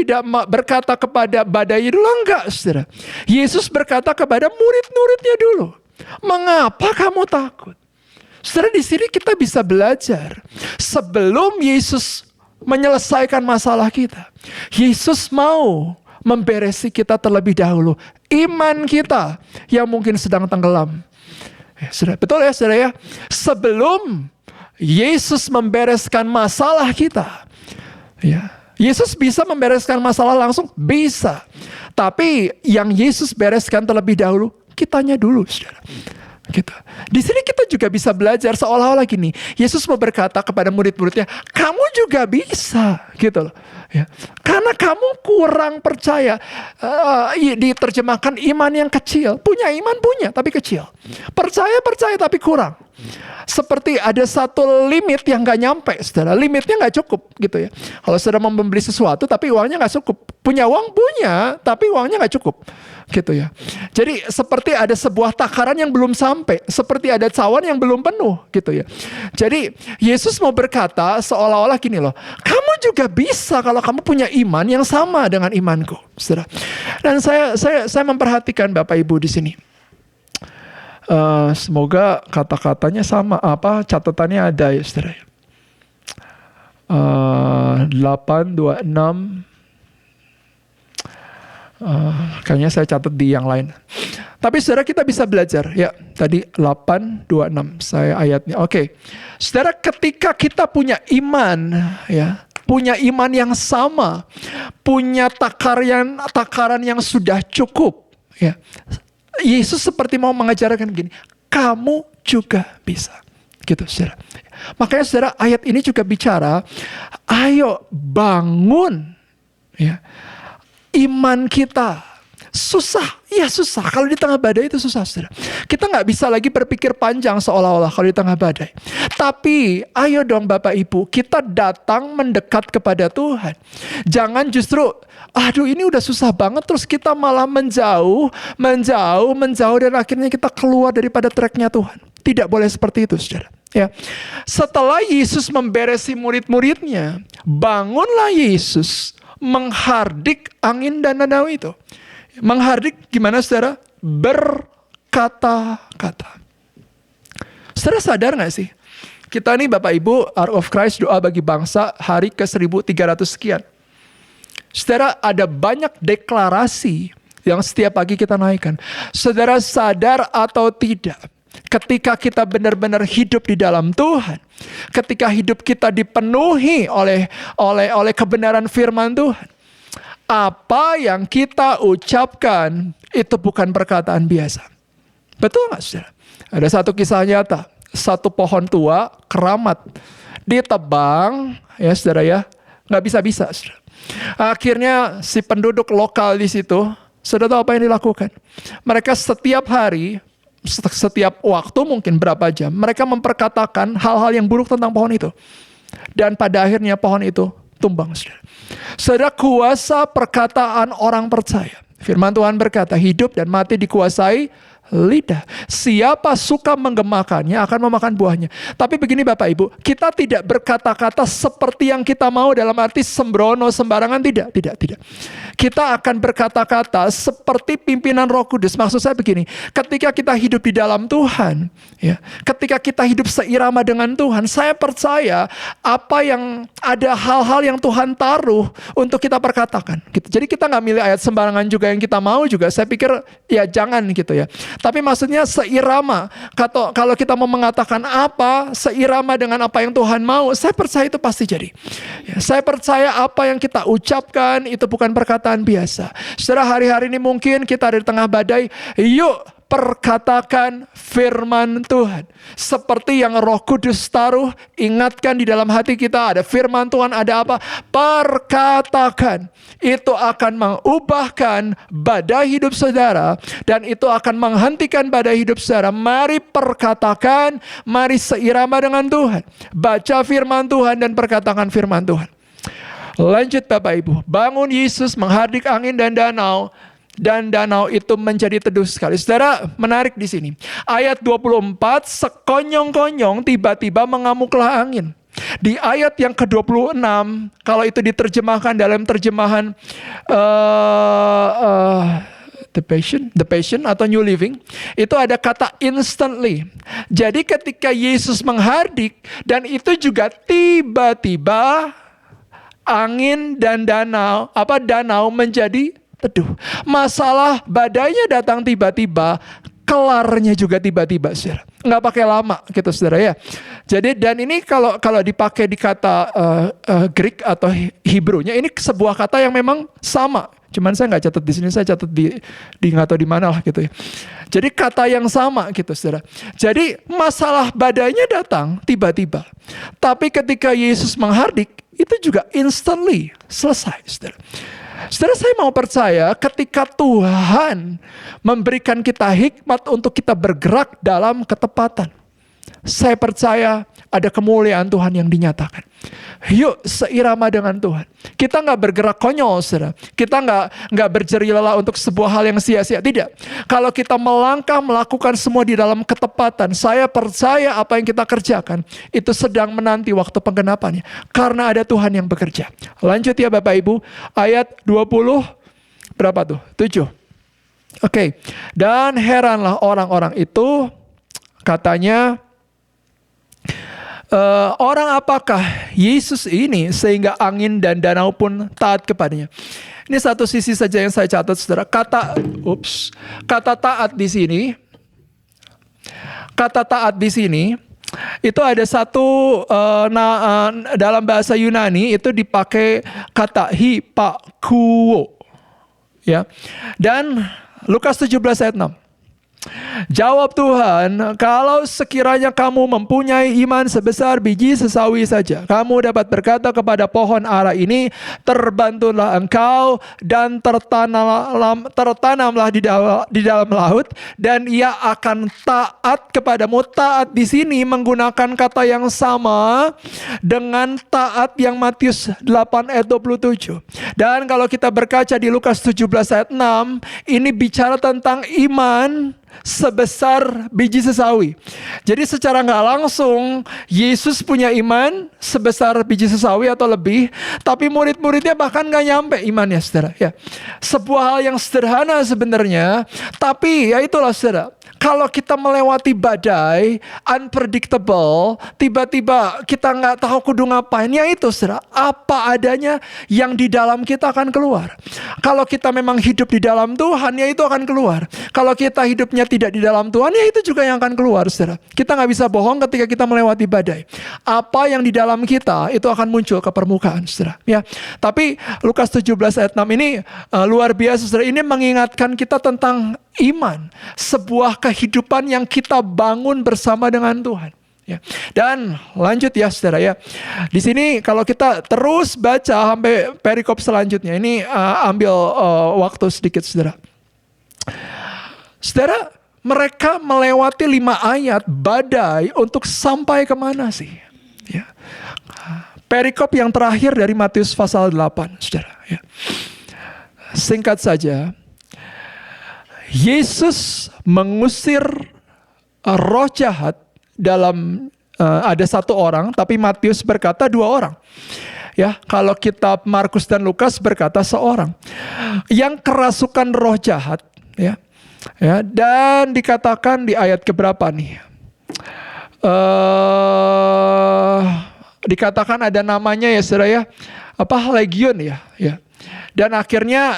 berkata kepada badai dulu, enggak, saudara. Yesus berkata kepada murid-muridnya dulu, mengapa kamu takut? Saudara, di sini kita bisa belajar. Sebelum Yesus menyelesaikan masalah kita, Yesus mau memberesi kita terlebih dahulu. Iman kita yang mungkin sedang tenggelam. Saudara, betul ya, saudara ya? Sebelum Yesus membereskan masalah kita, ya, Yesus bisa membereskan masalah langsung, bisa. Tapi yang Yesus bereskan terlebih dahulu, kitanya dulu, saudara. Gitu. Di sini kita juga bisa belajar seolah-olah gini. Yesus mau berkata kepada murid-muridnya, kamu juga bisa, gitu loh. Ya. Karena kamu kurang percaya. Diterjemahkan iman yang kecil. Punya iman, punya, tapi kecil. Percaya tapi kurang. Seperti ada satu limit yang gak nyampe, saudara. Limitnya gak cukup, gitu ya. Kalau saudara mau membeli sesuatu tapi uangnya gak cukup. Punya uang, punya, tapi uangnya gak cukup, gitu ya. Jadi seperti ada sebuah takaran yang belum sampai, seperti ada cawan yang belum penuh, gitu ya. Jadi Yesus mau berkata seolah-olah gini loh, kamu juga bisa kalau kamu punya iman yang sama dengan imanku, saudara. Dan saya memperhatikan Bapak Ibu di sini. Semoga kata-katanya sama, catatannya ada ya, saudara. 8:26. Kayaknya saya catat di yang lain. Tapi saudara, kita bisa belajar. Ya, tadi 8:26 saya ayatnya. Oke. Saudara, ketika kita punya iman, ya, punya iman yang sama, punya takaran yang sudah cukup, ya. Yesus seperti mau mengajarkan begini, kamu juga bisa. Gitu, saudara. Makanya saudara, ayat ini juga bicara, ayo bangun, ya, iman kita. Susah, ya susah. Kalau di tengah badai itu susah, saudara. Kita nggak bisa lagi berpikir panjang seolah-olah kalau di tengah badai. Tapi ayo dong Bapak Ibu, kita datang mendekat kepada Tuhan. Jangan justru, aduh ini udah susah banget, terus kita malah menjauh, dan akhirnya kita keluar daripada tracknya Tuhan. Tidak boleh seperti itu, saudara. Ya. Setelah Yesus memberesi murid-muridnya, bangunlah Yesus menghardik angin dan danau itu. Menghardik gimana, saudara? Berkata-kata. Saudara sadar gak sih? Kita nih Bapak Ibu, Ark of Christ, doa bagi bangsa hari ke 1300 sekian. Saudara, ada banyak deklarasi yang setiap pagi kita naikkan. Saudara sadar atau tidak, ketika kita benar-benar hidup di dalam Tuhan, ketika hidup kita dipenuhi oleh kebenaran firman Tuhan, apa yang kita ucapkan itu bukan perkataan biasa. Betul nggak, saudara? Ada satu kisah nyata, satu pohon tua keramat ditebang, ya saudara ya, nggak bisa-bisa, saudara. Akhirnya si penduduk lokal di situ, saudara tahu apa yang dilakukan? Mereka setiap hari, setiap waktu mungkin berapa jam, mereka memperkatakan hal-hal yang buruk tentang pohon itu. Dan pada akhirnya pohon itu tumbang, saudara. Saudara, kuasa perkataan orang percaya. Firman Tuhan berkata, hidup dan mati dikuasai lidah. Siapa suka menggemakannya akan memakan buahnya. Tapi begini Bapak Ibu, kita tidak berkata-kata seperti yang kita mau dalam arti sembrono, sembarangan, tidak. Kita akan berkata-kata seperti pimpinan Roh Kudus. Maksud saya begini, ketika kita hidup di dalam Tuhan, ya, ketika kita hidup seirama dengan Tuhan, saya percaya ada hal-hal yang Tuhan taruh untuk kita perkatakan. Gitu. Jadi kita nggak milih ayat sembarangan juga yang kita mau juga. Saya pikir ya jangan gitu ya. Tapi maksudnya seirama. Kalau kita mau mengatakan apa, seirama dengan apa yang Tuhan mau, saya percaya itu pasti jadi. Ya, saya percaya apa yang kita ucapkan itu bukan perkataan biasa. Saudara, hari-hari ini mungkin kita ada di tengah badai, yuk perkatakan firman Tuhan. Seperti yang Roh Kudus taruh, ingatkan di dalam hati kita ada firman Tuhan, ada apa? Perkatakan. Itu akan mengubahkan badai hidup saudara, dan itu akan menghentikan badai hidup saudara. Mari perkatakan, mari seirama dengan Tuhan. Baca firman Tuhan dan perkatakan firman Tuhan. Lanjut Bapak Ibu, bangun Yesus menghardik angin dan danau itu menjadi teduh sekali. Saudara, menarik di sini. Ayat 24, sekonyong-konyong tiba-tiba mengamuklah angin. Di ayat yang ke-26, kalau itu diterjemahkan dalam terjemahan The Passion atau New Living, itu ada kata instantly. Jadi ketika Yesus menghardik, dan itu juga tiba-tiba angin dan danau menjadi teduh. Masalah badainya datang tiba-tiba, kelarnya juga tiba-tiba, saudara. Nggak pakai lama gitu, saudara ya. Jadi, dan ini kalau dipakai di kata Greek atau Hebrew-nya, ini sebuah kata yang memang sama. Cuman saya nggak catat di sini, saya catat di nggak tahu di mana lah gitu ya. Jadi kata yang sama gitu, saudara. Jadi masalah badainya datang tiba-tiba. Tapi ketika Yesus menghardik, itu juga instantly selesai, saudara. Saudara, saya mau percaya ketika Tuhan memberikan kita hikmat untuk kita bergerak dalam ketepatan, saya percaya ada kemuliaan Tuhan yang dinyatakan. Yuk seirama dengan Tuhan. Kita nggak bergerak konyol, saudara. Kita nggak berjeri lelah untuk sebuah hal yang sia-sia. Tidak. Kalau kita melangkah melakukan semua di dalam ketepatan, saya percaya apa yang kita kerjakan itu sedang menanti waktu penggenapannya. Karena ada Tuhan yang bekerja. Lanjut ya Bapak Ibu. Ayat 20 berapa tuh? 7. Oke. Dan heranlah orang-orang itu, katanya, Orang apakah Yesus ini sehingga angin dan danau pun taat kepadanya? Ini satu sisi saja yang saya catat, saudara. Kata taat di sini itu ada satu dalam bahasa Yunani itu dipakai kata hipakuo, ya. Dan Lukas 17 ayat 6. Jawab Tuhan, kalau sekiranya kamu mempunyai iman sebesar biji sesawi saja, kamu dapat berkata kepada pohon ara ini, terbantulah engkau dan tertanamlah di dalam laut, dan ia akan taat kepadamu. Taat di sini menggunakan kata yang sama dengan taat yang Matius 8 ayat 27. Dan kalau kita berkaca di Lukas 17 ayat 6, ini bicara tentang iman sebesar biji sesawi. Jadi secara nggak langsung Yesus punya iman sebesar biji sesawi atau lebih, tapi murid-muridnya bahkan nggak nyampe imannya, saudara. Ya, sebuah hal yang sederhana sebenarnya, tapi ya itulah, saudara. Kalau kita melewati badai, unpredictable, tiba-tiba kita nggak tahu kudu ngapain, ya itu, saudara, apa adanya yang di dalam kita akan keluar. Kalau kita memang hidup di dalam Tuhan, ya itu akan keluar. Kalau kita hidupnya tidak di dalam Tuhan, ya itu juga yang akan keluar, saudara. Kita nggak bisa bohong ketika kita melewati badai. Apa yang di dalam kita, itu akan muncul ke permukaan, saudara. Ya. Tapi Lukas 17 ayat 6 ini luar biasa, saudara. Ini mengingatkan kita tentang iman, sebuah kehidupan yang kita bangun bersama dengan Tuhan. Ya. Dan lanjut ya, saudara, ya. Di sini kalau kita terus baca sampai perikop selanjutnya, ini ambil waktu sedikit, saudara. Saudara, mereka melewati 5 ayat badai untuk sampai kemana sih? Ya. Perikop yang terakhir dari Matius pasal 8, saudara. Ya. Singkat saja, Yesus mengusir roh jahat dalam ada 1 orang, tapi Matius berkata 2 orang. Ya, kalau kitab Markus dan Lukas berkata 1 orang yang kerasukan roh jahat, ya. Ya, dan dikatakan di ayat keberapa nih? Dikatakan ada namanya ya, saudara, ya. Apa, legion ya, ya. Dan akhirnya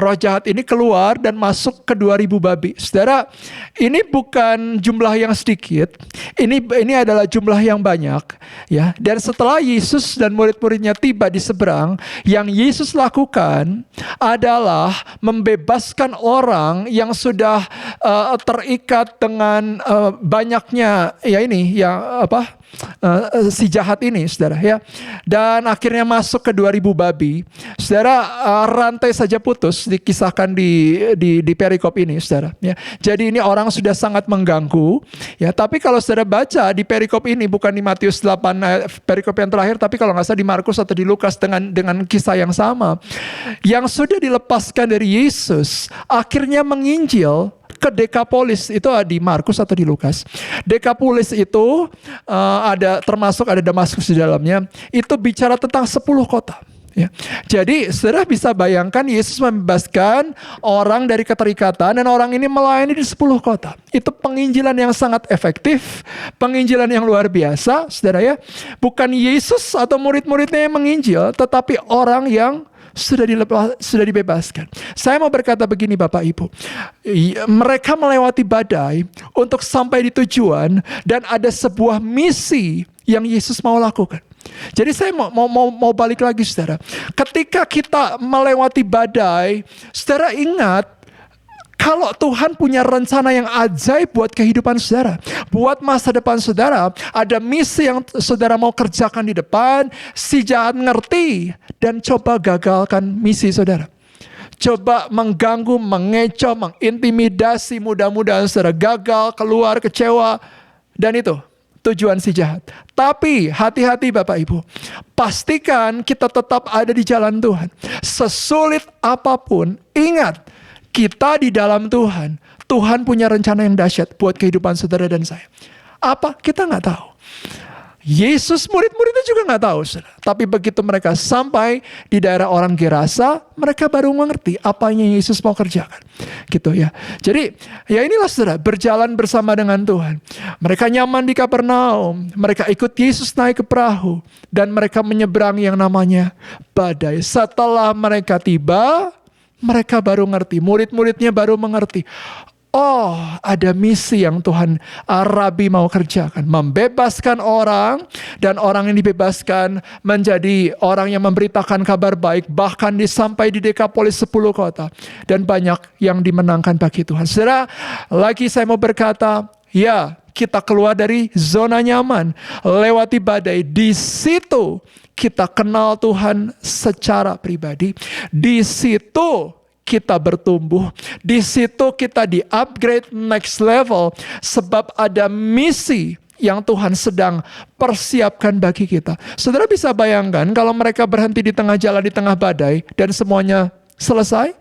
roh jahat ini keluar dan masuk ke 2.000 babi. Saudara, ini bukan jumlah yang sedikit. Ini adalah jumlah yang banyak, ya. Dan setelah Yesus dan murid-muridnya tiba di seberang, yang Yesus lakukan adalah membebaskan orang yang sudah terikat dengan banyaknya si jahat ini, saudara, ya. Dan akhirnya masuk ke 2.000 babi. Saudara, rantai saja putus dikisahkan di perikop ini, saudara, ya. Jadi ini orang sudah sangat mengganggu, ya. Tapi kalau saudara baca di perikop ini, bukan di Matius 8 perikop yang terakhir, tapi kalau nggak salah di Markus atau di Lukas dengan kisah yang sama, yang sudah dilepaskan dari Yesus akhirnya menginjil ke Dekapolis. Itu di Markus atau di Lukas. Dekapolis itu termasuk ada Damaskus di dalamnya. Itu bicara tentang 10 kota. Ya. Jadi saudara bisa bayangkan Yesus membebaskan orang dari keterikatan, dan orang ini melayani di 10 kota. Itu penginjilan yang sangat efektif, penginjilan yang luar biasa, saudara, ya. Bukan Yesus atau murid-muridnya yang menginjil, tetapi orang yang sudah dibebaskan. Saya mau berkata begini, Bapak Ibu. Mereka melewati badai untuk sampai di tujuan, dan ada sebuah misi yang Yesus mau lakukan. Jadi saya mau balik lagi, saudara. Ketika kita melewati badai, saudara ingat, kalau Tuhan punya rencana yang ajaib buat kehidupan saudara, buat masa depan saudara, ada misi yang saudara mau kerjakan di depan, si jahat ngerti dan coba gagalkan misi saudara. Coba mengganggu, mengecoh, mengintimidasi, mudah-mudahan saudara gagal, keluar, kecewa, dan itu tujuan si jahat. Tapi hati-hati Bapak Ibu, pastikan kita tetap ada di jalan Tuhan. Sesulit apapun, ingat, kita di dalam Tuhan. Tuhan punya rencana yang dahsyat buat kehidupan saudara dan saya. Apa? Kita nggak tahu. Yesus, murid-muridnya juga nggak tahu, saudara. Tapi begitu mereka sampai di daerah orang Gerasa, mereka baru mengerti apa yang Yesus mau kerjakan. Gitu ya. Jadi ya inilah saudara, berjalan bersama dengan Tuhan. Mereka nyaman di Kapernaum, mereka ikut Yesus naik ke perahu, dan mereka menyeberang yang namanya badai. Setelah mereka tiba, mereka baru ngerti, murid-muridnya baru mengerti. Oh, ada misi yang Tuhan Rabi mau kerjakan. Membebaskan orang, dan orang yang dibebaskan menjadi orang yang memberitakan kabar baik. Bahkan sampai di Dekapolis 10 kota. Dan banyak yang dimenangkan bagi Tuhan. Saudara, lagi saya mau berkata, ya, kita keluar dari zona nyaman, lewati badai. Di situ kita kenal Tuhan secara pribadi. Di situ kita bertumbuh. Di situ kita di-upgrade next level. Sebab ada misi yang Tuhan sedang persiapkan bagi kita. Saudara bisa bayangkan kalau mereka berhenti di tengah jalan, di tengah badai, dan semuanya selesai.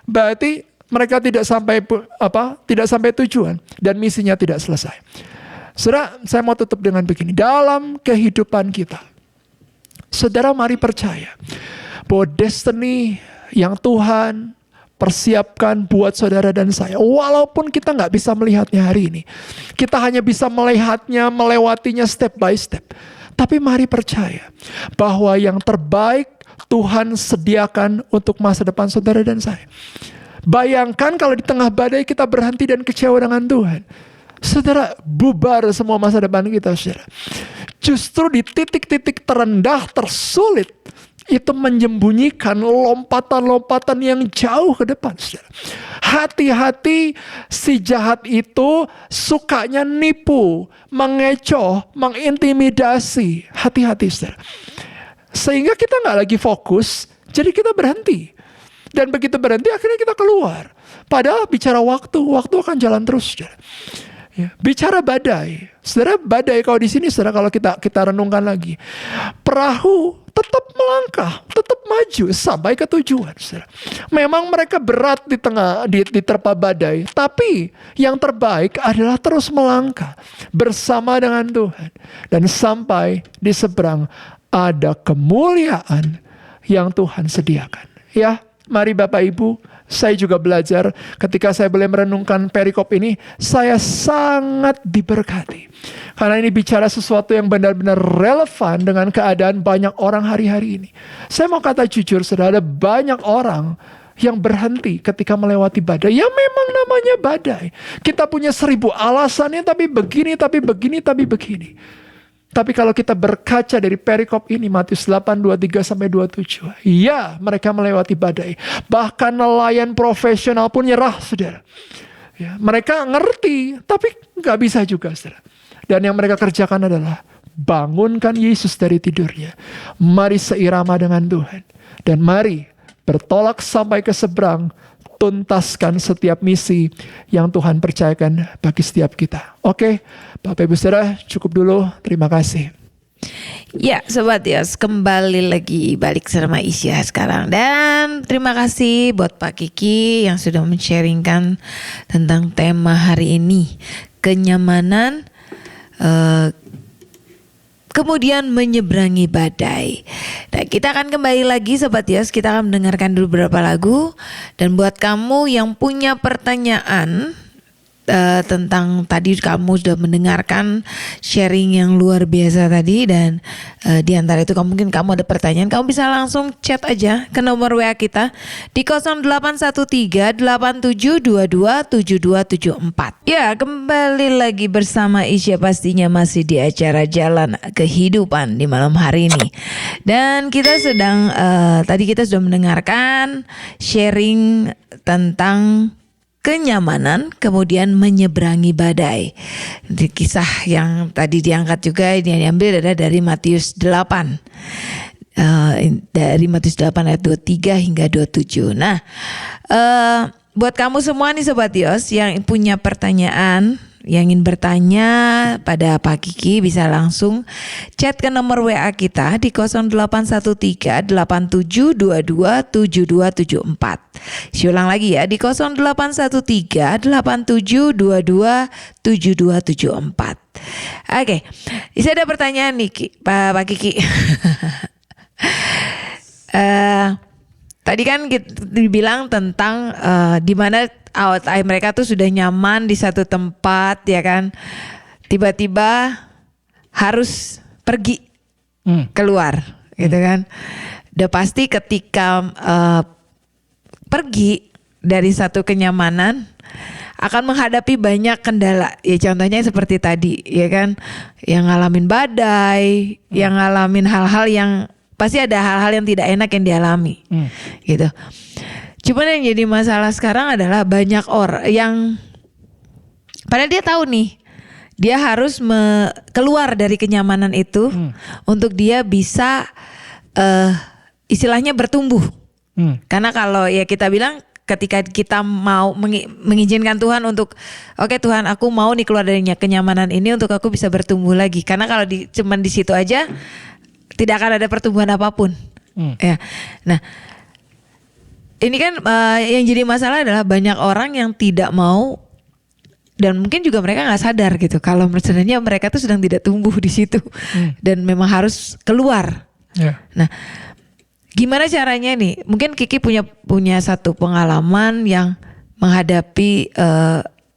Berarti mereka tidak sampai tujuan, dan misinya tidak selesai. Saudara, saya mau tutup dengan begini. Dalam kehidupan kita, saudara mari percaya bahwa destiny yang Tuhan persiapkan buat saudara dan saya, walaupun kita nggak bisa melihatnya hari ini, kita hanya bisa melihatnya, melewatinya step by step. Tapi mari percaya bahwa yang terbaik Tuhan sediakan untuk masa depan saudara dan saya. Bayangkan kalau di tengah badai kita berhenti dan kecewa dengan Tuhan. Saudara, bubar semua masa depan kita, saudara. Justru di titik-titik terendah, tersulit, itu menyembunyikan lompatan-lompatan yang jauh ke depan, saudara. Hati-hati, si jahat itu sukanya nipu, mengecoh, mengintimidasi. Hati-hati, saudara. Sehingga kita nggak lagi fokus, jadi kita berhenti. Dan begitu berhenti, akhirnya kita keluar. Padahal bicara waktu akan jalan terus, saudara. Ya, bicara badai, saudara, badai kalau di sini, saudara, kalau kita renungkan lagi, perahu tetap melangkah, tetap maju sampai ke tujuan, saudara. Memang mereka berat di tengah diterpa badai, tapi yang terbaik adalah terus melangkah bersama dengan Tuhan, dan sampai di seberang ada kemuliaan yang Tuhan sediakan. Ya, mari Bapak Ibu, saya juga belajar ketika saya boleh merenungkan perikop ini, saya sangat diberkati. Karena ini bicara sesuatu yang benar-benar relevan dengan keadaan banyak orang hari-hari ini. Saya mau kata jujur, saudara, ada banyak orang yang berhenti ketika melewati badai. Ya memang namanya badai. Kita punya 1000 alasannya, tapi begini, tapi begini, tapi begini. Tapi kalau kita berkaca dari perikop ini, Matius 8, 23-27. Ya, mereka melewati badai. Bahkan nelayan profesional pun nyerah, saudara. Ya, mereka ngerti, tapi nggak bisa juga, saudara. Dan yang mereka kerjakan adalah bangunkan Yesus dari tidurnya. Mari seirama dengan Tuhan. Dan mari bertolak sampai ke seberang, tuntaskan setiap misi yang Tuhan percayakan bagi setiap kita. Oke, Bapak Ibu Saudara, cukup dulu. Terima kasih. Ya, Sobat Yos, kembali lagi balik sama Isya sekarang. Dan terima kasih buat Pak Kiki yang sudah men-sharingkan tentang tema hari ini. Kenyamanan, kemudian menyeberangi badai. Nah, kita akan kembali lagi Sobat Yos, kita akan mendengarkan dulu beberapa lagu. Dan buat kamu yang punya pertanyaan tentang tadi, kamu sudah mendengarkan sharing yang luar biasa tadi, dan di antara itu mungkin kamu ada pertanyaan, kamu bisa langsung chat aja ke nomor WA kita di 081387227274. Ya, kembali lagi bersama Isya, pastinya masih di acara Jalan Kehidupan di malam hari ini. Dan kita sedang tadi kita sudah mendengarkan sharing tentang kenyamanan, kemudian menyeberangi badai. Di kisah yang tadi diangkat juga, ini yang diambil adalah dari Matius 8. Dari Matius 8 ayat 23 hingga 27. Nah, buat kamu semua nih Sobat Yos yang punya pertanyaan, yang ingin bertanya pada Pak Kiki bisa langsung chat ke nomor WA kita di 0813 8722 7274. Siulang lagi ya di 0813 8722 7274. Oke, saya ada pertanyaan nih Pak Kiki. Tadi kan dibilang tentang di mana mereka tuh sudah nyaman di satu tempat ya kan, tiba-tiba harus pergi keluar gitu kan. Udah pasti ketika pergi dari satu kenyamanan akan menghadapi banyak kendala. Ya contohnya seperti tadi ya kan, yang ngalamin badai, yang ngalamin hal-hal yang pasti ada hal-hal yang tidak enak yang dialami, gitu. Cuman yang jadi masalah sekarang adalah banyak orang yang, padahal dia tahu nih, dia harus keluar dari kenyamanan itu untuk dia bisa istilahnya bertumbuh. Karena kalau ya kita bilang ketika kita mau mengizinkan Tuhan untuk, oke Tuhan aku mau nih keluar dari kenyamanan ini untuk aku bisa bertumbuh lagi. Karena kalau cuman di situ aja tidak akan ada pertumbuhan apapun. Ya. Nah, ini kan yang jadi masalah adalah banyak orang yang tidak mau, dan mungkin juga mereka nggak sadar gitu kalau sebenarnya mereka tuh sedang tidak tumbuh di situ dan memang harus keluar. Yeah. Nah, gimana caranya nih? Mungkin Kiki punya satu pengalaman yang menghadapi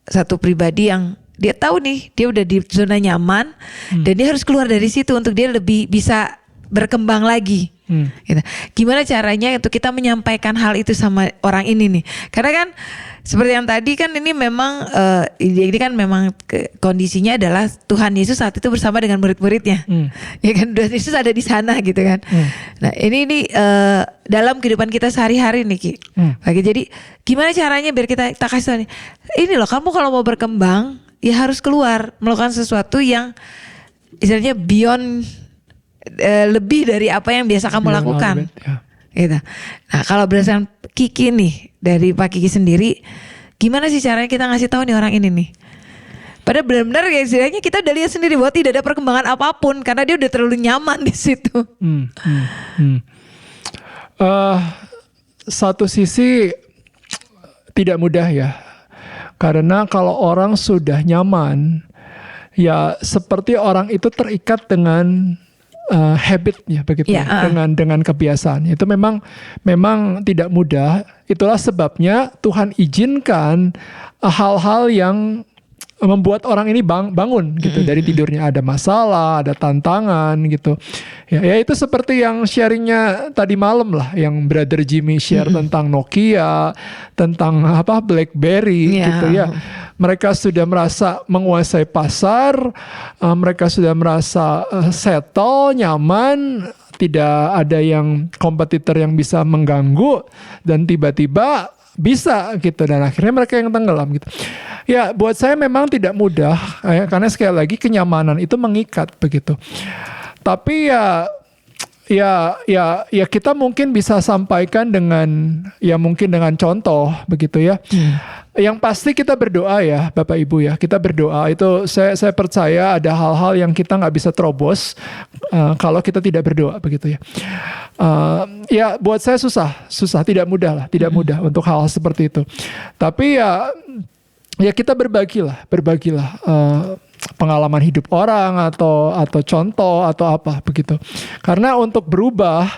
satu pribadi yang dia tahu nih dia udah di zona nyaman dan dia harus keluar dari situ untuk dia lebih bisa berkembang lagi. Gitu. Gimana caranya untuk kita menyampaikan hal itu sama orang ini nih? Karena kan seperti yang tadi kan ini memang ini kan memang kondisinya adalah Tuhan Yesus saat itu bersama dengan murid-muridnya. Ya kan, Yesus ada di sana gitu kan. Nah, ini dalam kehidupan kita sehari-hari nih Ki. Jadi gimana caranya biar kita kasih tahu nih, ini loh kamu kalau mau berkembang ya harus keluar melakukan sesuatu yang istilahnya beyond, lebih dari apa yang biasa kamu lakukan. Gitu. Nah, kalau berdasarkan Kiki nih, dari Pak Kiki sendiri, gimana sih caranya kita ngasih tahu nih orang ini nih? Padahal benar-benar ya istilahnya kita udah lihat sendiri bahwa tidak ada perkembangan apapun karena dia udah terlalu nyaman di situ. Satu sisi tidak mudah ya, karena kalau orang sudah nyaman, ya seperti orang itu terikat dengan habitnya begitu, dengan kebiasaan. Itu memang tidak mudah. Itulah sebabnya Tuhan izinkan hal-hal yang membuat orang ini bangun gitu dari tidurnya, ada masalah, ada tantangan gitu. Ya itu seperti yang sharingnya tadi malam lah, yang Brother Jimmy share tentang Nokia, tentang BlackBerry gitu ya. Mereka sudah merasa menguasai pasar, mereka sudah merasa settle, nyaman, tidak ada yang kompetitor yang bisa mengganggu, dan tiba-tiba bisa gitu, dan akhirnya mereka yang tenggelam gitu. Ya buat saya memang tidak mudah, karena sekali lagi kenyamanan itu mengikat begitu. Tapi ya kita mungkin bisa sampaikan dengan contoh begitu ya. Yang pasti kita berdoa ya Bapak Ibu ya, kita berdoa itu saya percaya ada hal-hal yang kita nggak bisa terobos kalau kita tidak berdoa begitu ya. Ya buat saya susah, tidak mudah untuk hal-hal seperti itu. Tapi ya kita berbagilah pengalaman hidup orang atau contoh atau apa begitu. Karena untuk berubah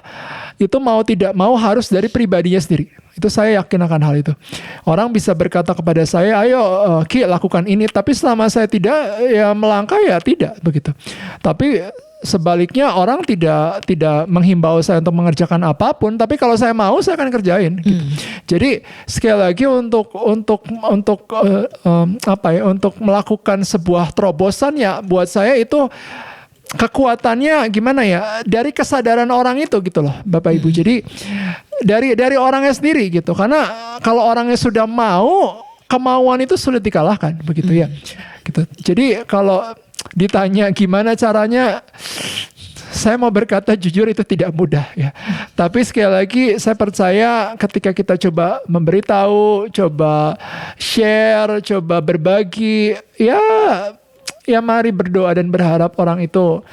itu mau tidak mau harus dari pribadinya sendiri. Itu saya yakin akan hal itu. Orang bisa berkata kepada saya, ayo Ki lakukan ini, tapi selama saya tidak ya melangkah ya tidak begitu. Tapi sebaliknya orang tidak menghimbau saya untuk mengerjakan apapun, tapi kalau saya mau saya akan kerjain gitu. Jadi sekali lagi untuk melakukan sebuah terobosan ya buat saya itu kekuatannya gimana ya, dari kesadaran orang itu gitu loh Bapak Ibu. Jadi dari orangnya sendiri gitu. Karena kalau orangnya sudah mau, kemauan itu sulit dikalahkan begitu ya. Gitu. Jadi kalau ditanya gimana caranya, Saya mau berkata jujur itu tidak mudah ya. Tapi sekali lagi saya percaya ketika kita coba memberitahu, coba share, coba berbagi, ya mari berdoa dan berharap orang itu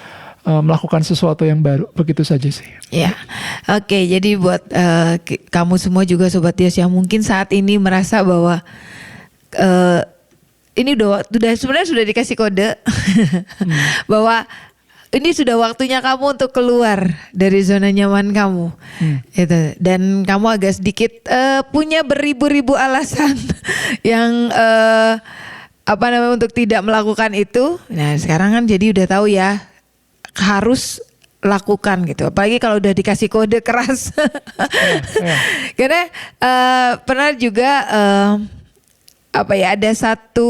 melakukan sesuatu yang baru. Begitu saja sih. Ya, oke. Jadi buat kamu semua juga Sobat Dios yang mungkin saat ini merasa bahwa ini sebenarnya sudah dikasih kode bahwa ini sudah waktunya kamu untuk keluar dari zona nyaman kamu, itu. Dan kamu agak sedikit punya beribu-ribu alasan yang untuk tidak melakukan itu. Nah sekarang kan jadi udah tahu ya harus lakukan gitu. Apalagi kalau udah dikasih kode keras. Karena pernah juga ada satu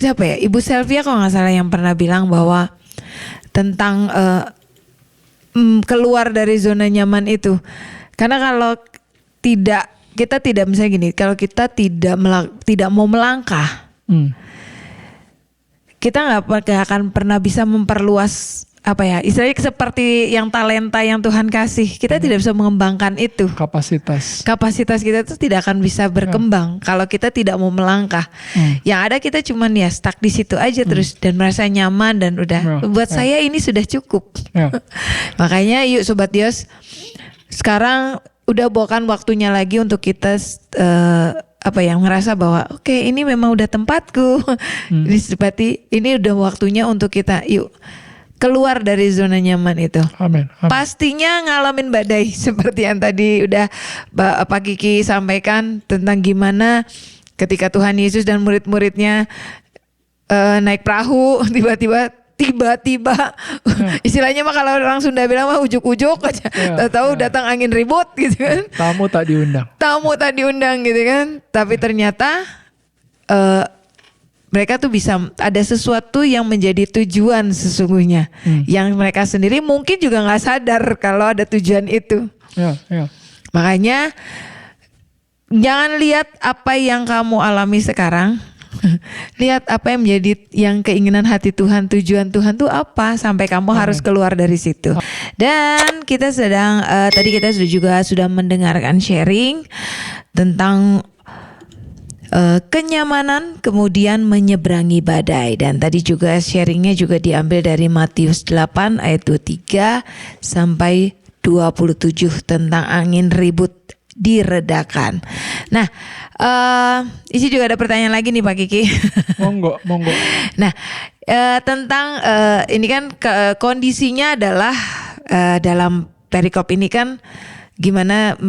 siapa ya, Ibu Selvia kalau nggak salah yang pernah bilang bahwa tentang keluar dari zona nyaman itu. Karena kalau kita tidak misalnya gini, kalau kita tidak mau melangkah, kita nggak akan pernah bisa memperluas istilahnya seperti yang talenta yang Tuhan kasih. Kita tidak bisa mengembangkan itu. Kapasitas kita itu tidak akan bisa berkembang kalau kita tidak mau melangkah. Yang ada kita cuman stuck di situ aja terus dan merasa nyaman dan udah. Buat saya ini sudah cukup. Makanya yuk Sobat Dios, sekarang udah bukan waktunya lagi untuk kita ngerasa bahwa oke, ini memang udah tempatku. Ini udah waktunya untuk kita yuk keluar dari zona nyaman itu. Amin. Pastinya ngalamin badai seperti yang tadi udah Pak Kiki sampaikan tentang gimana ketika Tuhan Yesus dan murid-muridnya naik perahu tiba-tiba istilahnya mah kalau orang Sunda bilang mah ujuk-ujuk aja. Tahu datang angin ribut gitu kan. Tamu tak diundang gitu kan. Tapi ternyata mereka tuh bisa ada sesuatu yang menjadi tujuan sesungguhnya. Yang mereka sendiri mungkin juga gak sadar kalau ada tujuan itu. Makanya jangan lihat apa yang kamu alami sekarang. Lihat apa yang menjadi yang keinginan hati Tuhan, tujuan Tuhan tuh apa sampai kamu harus keluar dari situ. Dan kita tadi kita sudah mendengarkan sharing tentang kenyamanan kemudian menyeberangi badai, dan tadi juga sharingnya juga diambil dari Matius 8 ayat 23 sampai 27 tentang angin ribut diredakan. Nah, isi juga ada pertanyaan lagi nih Pak Kiki. Monggo. Nah, tentang ini kan kondisinya adalah dalam perikop ini kan gimana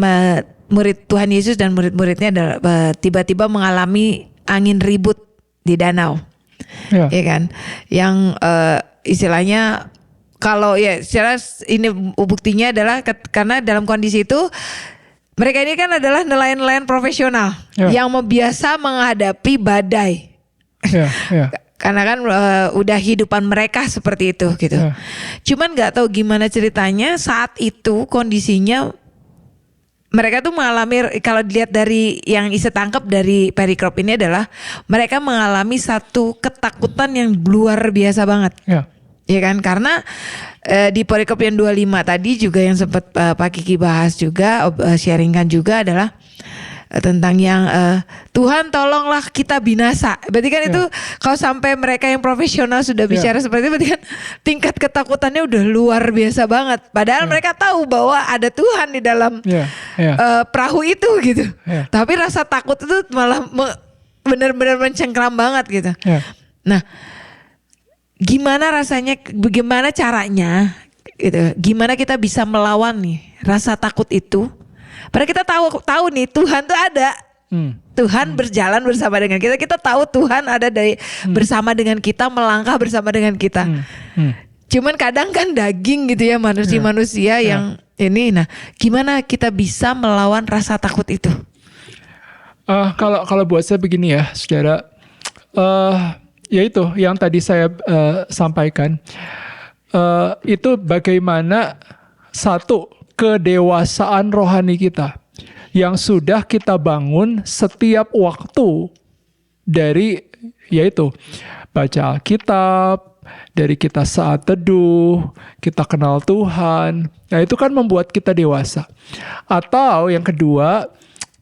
murid Tuhan Yesus dan murid-muridnya tiba-tiba mengalami angin ribut di danau, ya kan? Yang istilahnya kalau secara ini buktinya adalah karena dalam kondisi itu mereka ini kan adalah nelayan-nelayan profesional yang biasa menghadapi badai. Karena kan udah hidupan mereka seperti itu gitu. Cuman nggak tahu gimana ceritanya saat itu kondisinya. Mereka tuh mengalami, kalau dilihat dari yang Isa tangkap dari perikrop ini adalah mereka mengalami satu ketakutan yang luar biasa banget. Ya kan, karena di perikrop yang 25 tadi juga yang sempat Pak Kiki bahas juga, sharingkan juga adalah tentang yang Tuhan tolonglah kita binasa. Berarti kan itu kalau sampai mereka yang profesional sudah bicara seperti itu, berarti kan tingkat ketakutannya udah luar biasa banget. Padahal mereka tahu bahwa ada Tuhan di dalam perahu itu gitu. Tapi rasa takut itu malah benar-benar mencengkram banget gitu. Nah, gimana rasanya, bagaimana caranya gitu. Gimana kita bisa melawan nih rasa takut itu? Padahal kita tahu nih Tuhan tuh ada. Tuhan berjalan bersama dengan kita. Kita tahu Tuhan ada bersama dengan kita, melangkah bersama dengan kita. Cuman kadang kan daging gitu ya, manusia yang ini. Nah, gimana kita bisa melawan rasa takut itu? Kalau buat saya begini ya, saudara. Ya itu yang tadi saya sampaikan. Itu bagaimana satu kedewasaan rohani kita yang sudah kita bangun setiap waktu dari yaitu baca Alkitab, dari kita saat teduh, kita kenal Tuhan. Nah itu kan membuat kita dewasa. Atau yang kedua,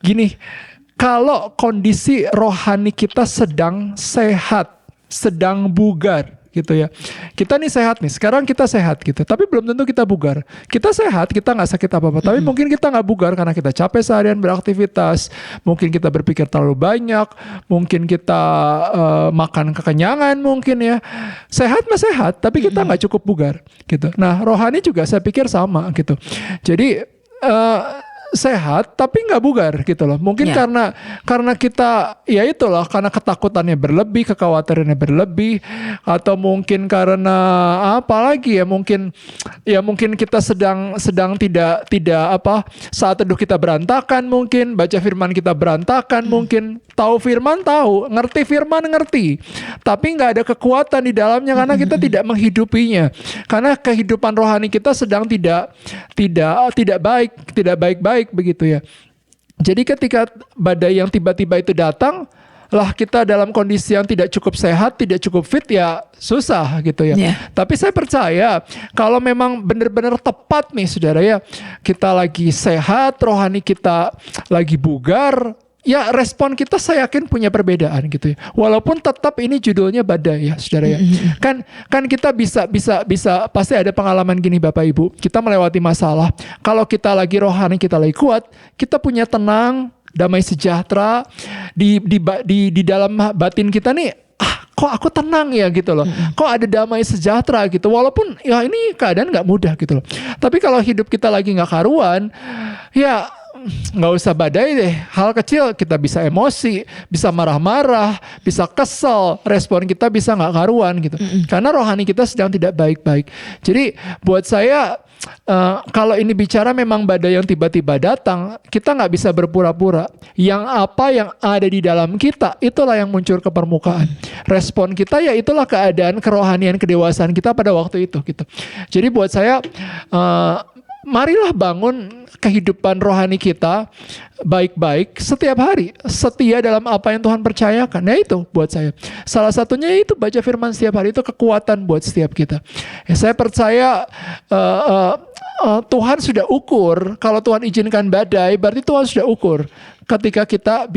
gini, kalau kondisi rohani kita sedang sehat, sedang bugar gitu ya. Kita nih sehat nih, sekarang kita sehat gitu. Tapi belum tentu kita bugar. Kita sehat, kita nggak sakit apa-apa. Tapi mungkin kita nggak bugar karena kita capek seharian beraktivitas. Mungkin kita berpikir terlalu banyak. Mungkin kita makan kekenyangan mungkin ya. Sehat mah sehat, tapi kita nggak cukup bugar gitu. Nah rohani juga saya pikir sama gitu. Jadi sehat tapi nggak bugar gitu loh. Mungkin karena kita ya itulah karena ketakutannya berlebih, kekhawatirannya berlebih, atau mungkin karena apa lagi ya mungkin kita sedang tidak saat teduh kita berantakan, mungkin baca firman kita berantakan, mungkin tahu firman tahu, ngerti firman ngerti, tapi nggak ada kekuatan di dalamnya karena kita tidak menghidupinya. Karena kehidupan rohani kita sedang tidak baik-baik begitu ya. Jadi ketika badai yang tiba-tiba itu datang, lah kita dalam kondisi yang tidak cukup sehat, tidak cukup fit ya susah gitu ya. Tapi saya percaya kalau memang benar-benar tepat nih saudara ya, kita lagi sehat, rohani kita lagi bugar, ya respon kita saya yakin punya perbedaan gitu ya. Walaupun tetap ini judulnya badai ya saudara ya. Kan kita bisa pasti ada pengalaman gini Bapak Ibu. Kita melewati masalah. Kalau kita lagi rohani kita lagi kuat, kita punya tenang, damai sejahtera di dalam batin kita nih. Kok aku tenang ya gitu loh. Kok ada damai sejahtera gitu. Walaupun ya ini keadaan nggak mudah gitu loh. Tapi kalau hidup kita lagi nggak karuan, ya nggak usah badai deh. Hal kecil kita bisa emosi, bisa marah-marah, bisa kesel, respon kita bisa nggak karuan gitu. Karena rohani kita sedang tidak baik-baik. Jadi buat saya kalau ini bicara memang badai yang tiba-tiba datang, kita nggak bisa berpura-pura. Yang ada di dalam kita, itulah yang muncul ke permukaan. Respon kita ya itulah keadaan kerohanian, kedewasaan kita pada waktu itu gitu. Jadi buat saya marilah bangun kehidupan rohani kita baik-baik setiap hari, setia dalam apa yang Tuhan percayakan. Ya itu buat saya. Salah satunya itu baca firman setiap hari, itu kekuatan buat setiap kita. Ya, saya percaya Tuhan sudah ukur. Kalau Tuhan izinkan badai, berarti Tuhan sudah ukur ketika kita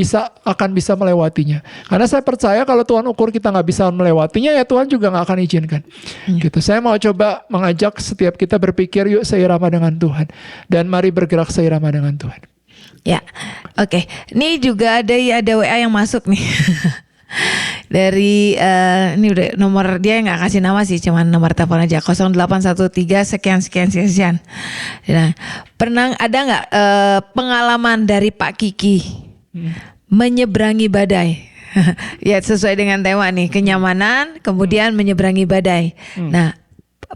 akan bisa melewatinya. Karena saya percaya kalau Tuhan ukur kita nggak bisa melewatinya, ya Tuhan juga nggak akan izinkan. Gitu. Saya mau coba mengajak setiap kita berpikir yuk seirama dengan Tuhan, dan mari bergerak seirama dengan Tuhan. Ya, oke. Ini juga ada WA yang masuk nih. Dari ini udah nomor dia nggak kasih nama sih, cuman nomor telepon aja 0813 sekian. Nah, pernah ada nggak pengalaman dari Pak Kiki menyeberangi badai? Ya sesuai dengan tema nih, kenyamanan kemudian menyeberangi badai. Nah,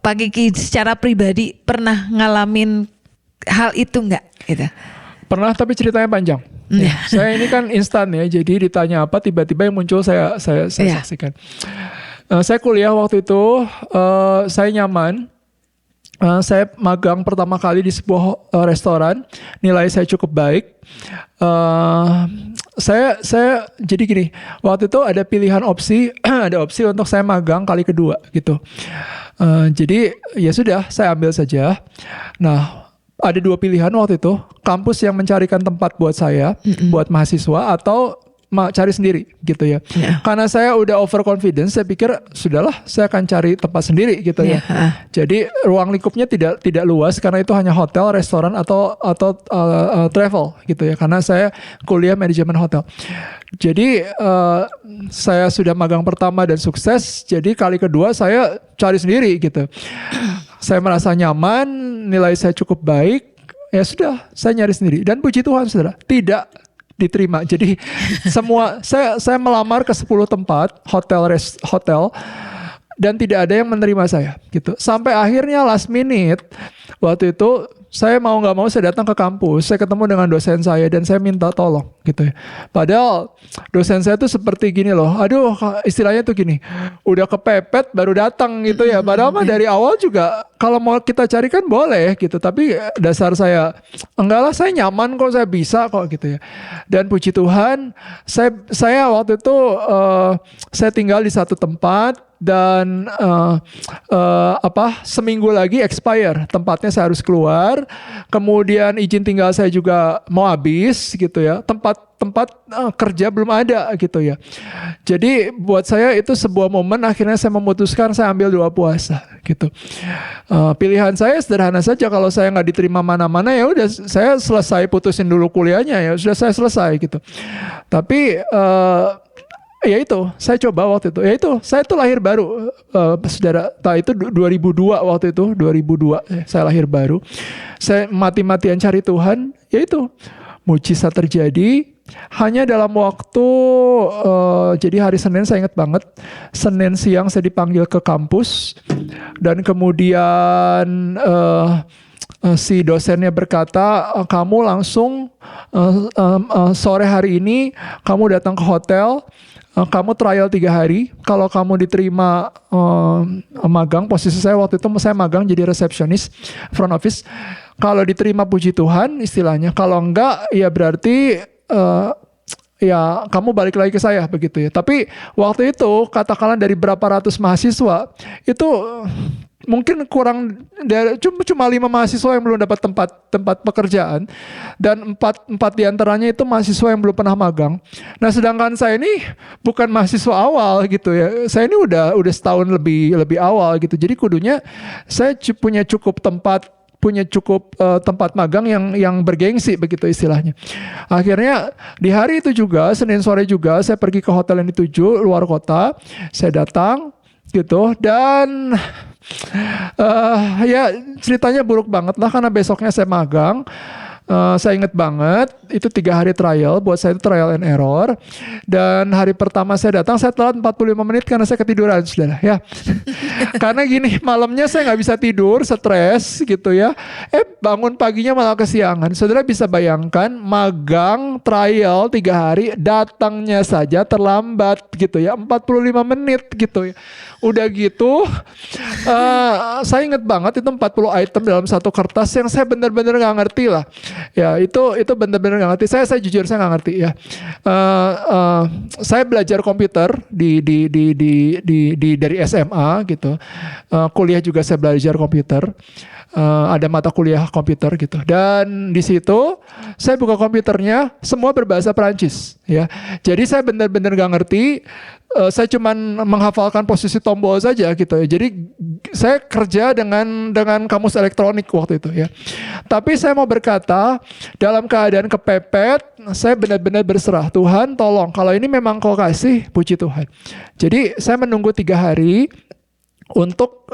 Pak Kiki secara pribadi pernah ngalamin hal itu nggak? Gitu. Pernah, tapi ceritanya panjang. Ya, saya ini kan instan ya, jadi ditanya apa tiba-tiba yang muncul saya saksikan. Saya kuliah waktu itu, saya nyaman. Saya magang pertama kali di sebuah restoran, nilai saya cukup baik. Saya jadi gini, waktu itu ada pilihan opsi, ada opsi untuk saya magang kali kedua gitu. Jadi ya sudah, saya ambil saja. Nah, ada dua pilihan waktu itu, kampus yang mencarikan tempat buat saya, buat mahasiswa, atau cari sendiri gitu ya. Karena saya udah overconfident, saya pikir sudahlah, saya akan cari tempat sendiri gitu ya. Jadi ruang lingkupnya tidak luas karena itu hanya hotel, restoran atau travel gitu ya. Karena saya kuliah manajemen hotel. Jadi saya sudah magang pertama dan sukses. Jadi kali kedua saya cari sendiri gitu. Saya merasa nyaman, nilai saya cukup baik, ya sudah, saya nyari sendiri. Dan puji Tuhan saudara, tidak diterima. Jadi semua, saya melamar ke 10 tempat, hotel, dan tidak ada yang menerima saya gitu. Sampai akhirnya last minute, waktu itu saya mau nggak mau saya datang ke kampus, saya ketemu dengan dosen saya dan saya minta tolong gitu ya. Padahal dosen saya tuh seperti gini loh, aduh istilahnya tuh gini, udah kepepet baru datang gitu ya. Padahal mah dari awal juga kalau mau kita cari kan boleh gitu, tapi dasar saya enggak lah, saya nyaman kok, saya bisa kok gitu ya. Dan puji Tuhan, saya waktu itu saya tinggal di satu tempat dan seminggu lagi expire, tempatnya saya harus keluar. Kemudian izin tinggal saya juga mau habis gitu ya. Tempat kerja belum ada gitu ya. Jadi buat saya itu sebuah momen, akhirnya saya memutuskan saya ambil 2 puasa gitu. Pilihan saya sederhana saja, kalau saya nggak diterima mana-mana ya udah saya selesai, putusin dulu kuliahnya, ya sudah saya selesai gitu. Tapi ya itu saya coba waktu itu, ya itu saya tuh lahir baru, saudara. Itu 2002 waktu itu, 2002 saya lahir baru. Saya mati-matian cari Tuhan, ya itu mujizat terjadi. Hanya dalam waktu, jadi hari Senin saya ingat banget, Senin siang saya dipanggil ke kampus, dan kemudian si dosennya berkata, kamu langsung sore hari ini kamu datang ke hotel, kamu trial 3 hari. Kalau kamu diterima magang, posisi saya waktu itu saya magang jadi resepsionis front office. Kalau diterima puji Tuhan istilahnya, kalau enggak ya berarti ya kamu balik lagi ke saya begitu ya. Tapi waktu itu katakanlah dari berapa ratus mahasiswa itu mungkin kurang dari cuma 5 mahasiswa yang belum dapat tempat pekerjaan, dan 4 diantaranya itu mahasiswa yang belum pernah magang. Nah, sedangkan saya ini bukan mahasiswa awal gitu ya. Saya ini udah setahun lebih awal gitu. Jadi kudunya saya punya cukup tempat magang yang bergengsi begitu istilahnya. Akhirnya di hari itu juga, Senin sore juga, saya pergi ke hotel yang dituju luar kota. Saya datang gitu, dan ya ceritanya buruk banget lah, karena besoknya saya magang. Saya ingat banget itu 3 hari trial, buat saya itu trial and error. Dan hari pertama saya datang, saya telat 45 menit karena saya ketiduran, saudara ya. Karena gini, malamnya saya nggak bisa tidur, stres gitu ya. Bangun paginya malah kesiangan. Saudara bisa bayangkan, magang trial 3 hari, datangnya saja terlambat gitu ya, 45 menit gitu ya. Udah gitu, saya ingat banget itu 40 item dalam satu kertas yang saya benar-benar nggak ngerti lah. Ya itu benar-benar nggak ngerti. Saya jujur saya nggak ngerti ya. Saya belajar komputer dari SMA gitu. Kuliah juga saya belajar komputer. Ada mata kuliah komputer gitu. Dan di situ saya buka komputernya, semua berbahasa Perancis ya. Jadi saya benar-benar nggak ngerti. Saya cuman menghafalkan posisi tombol saja gitu ya. Jadi saya kerja dengan kamus elektronik waktu itu ya. Tapi saya mau berkata, dalam keadaan kepepet, saya benar-benar berserah. Tuhan tolong, kalau ini memang kau kasih, puji Tuhan. Jadi saya menunggu 3 hari untuk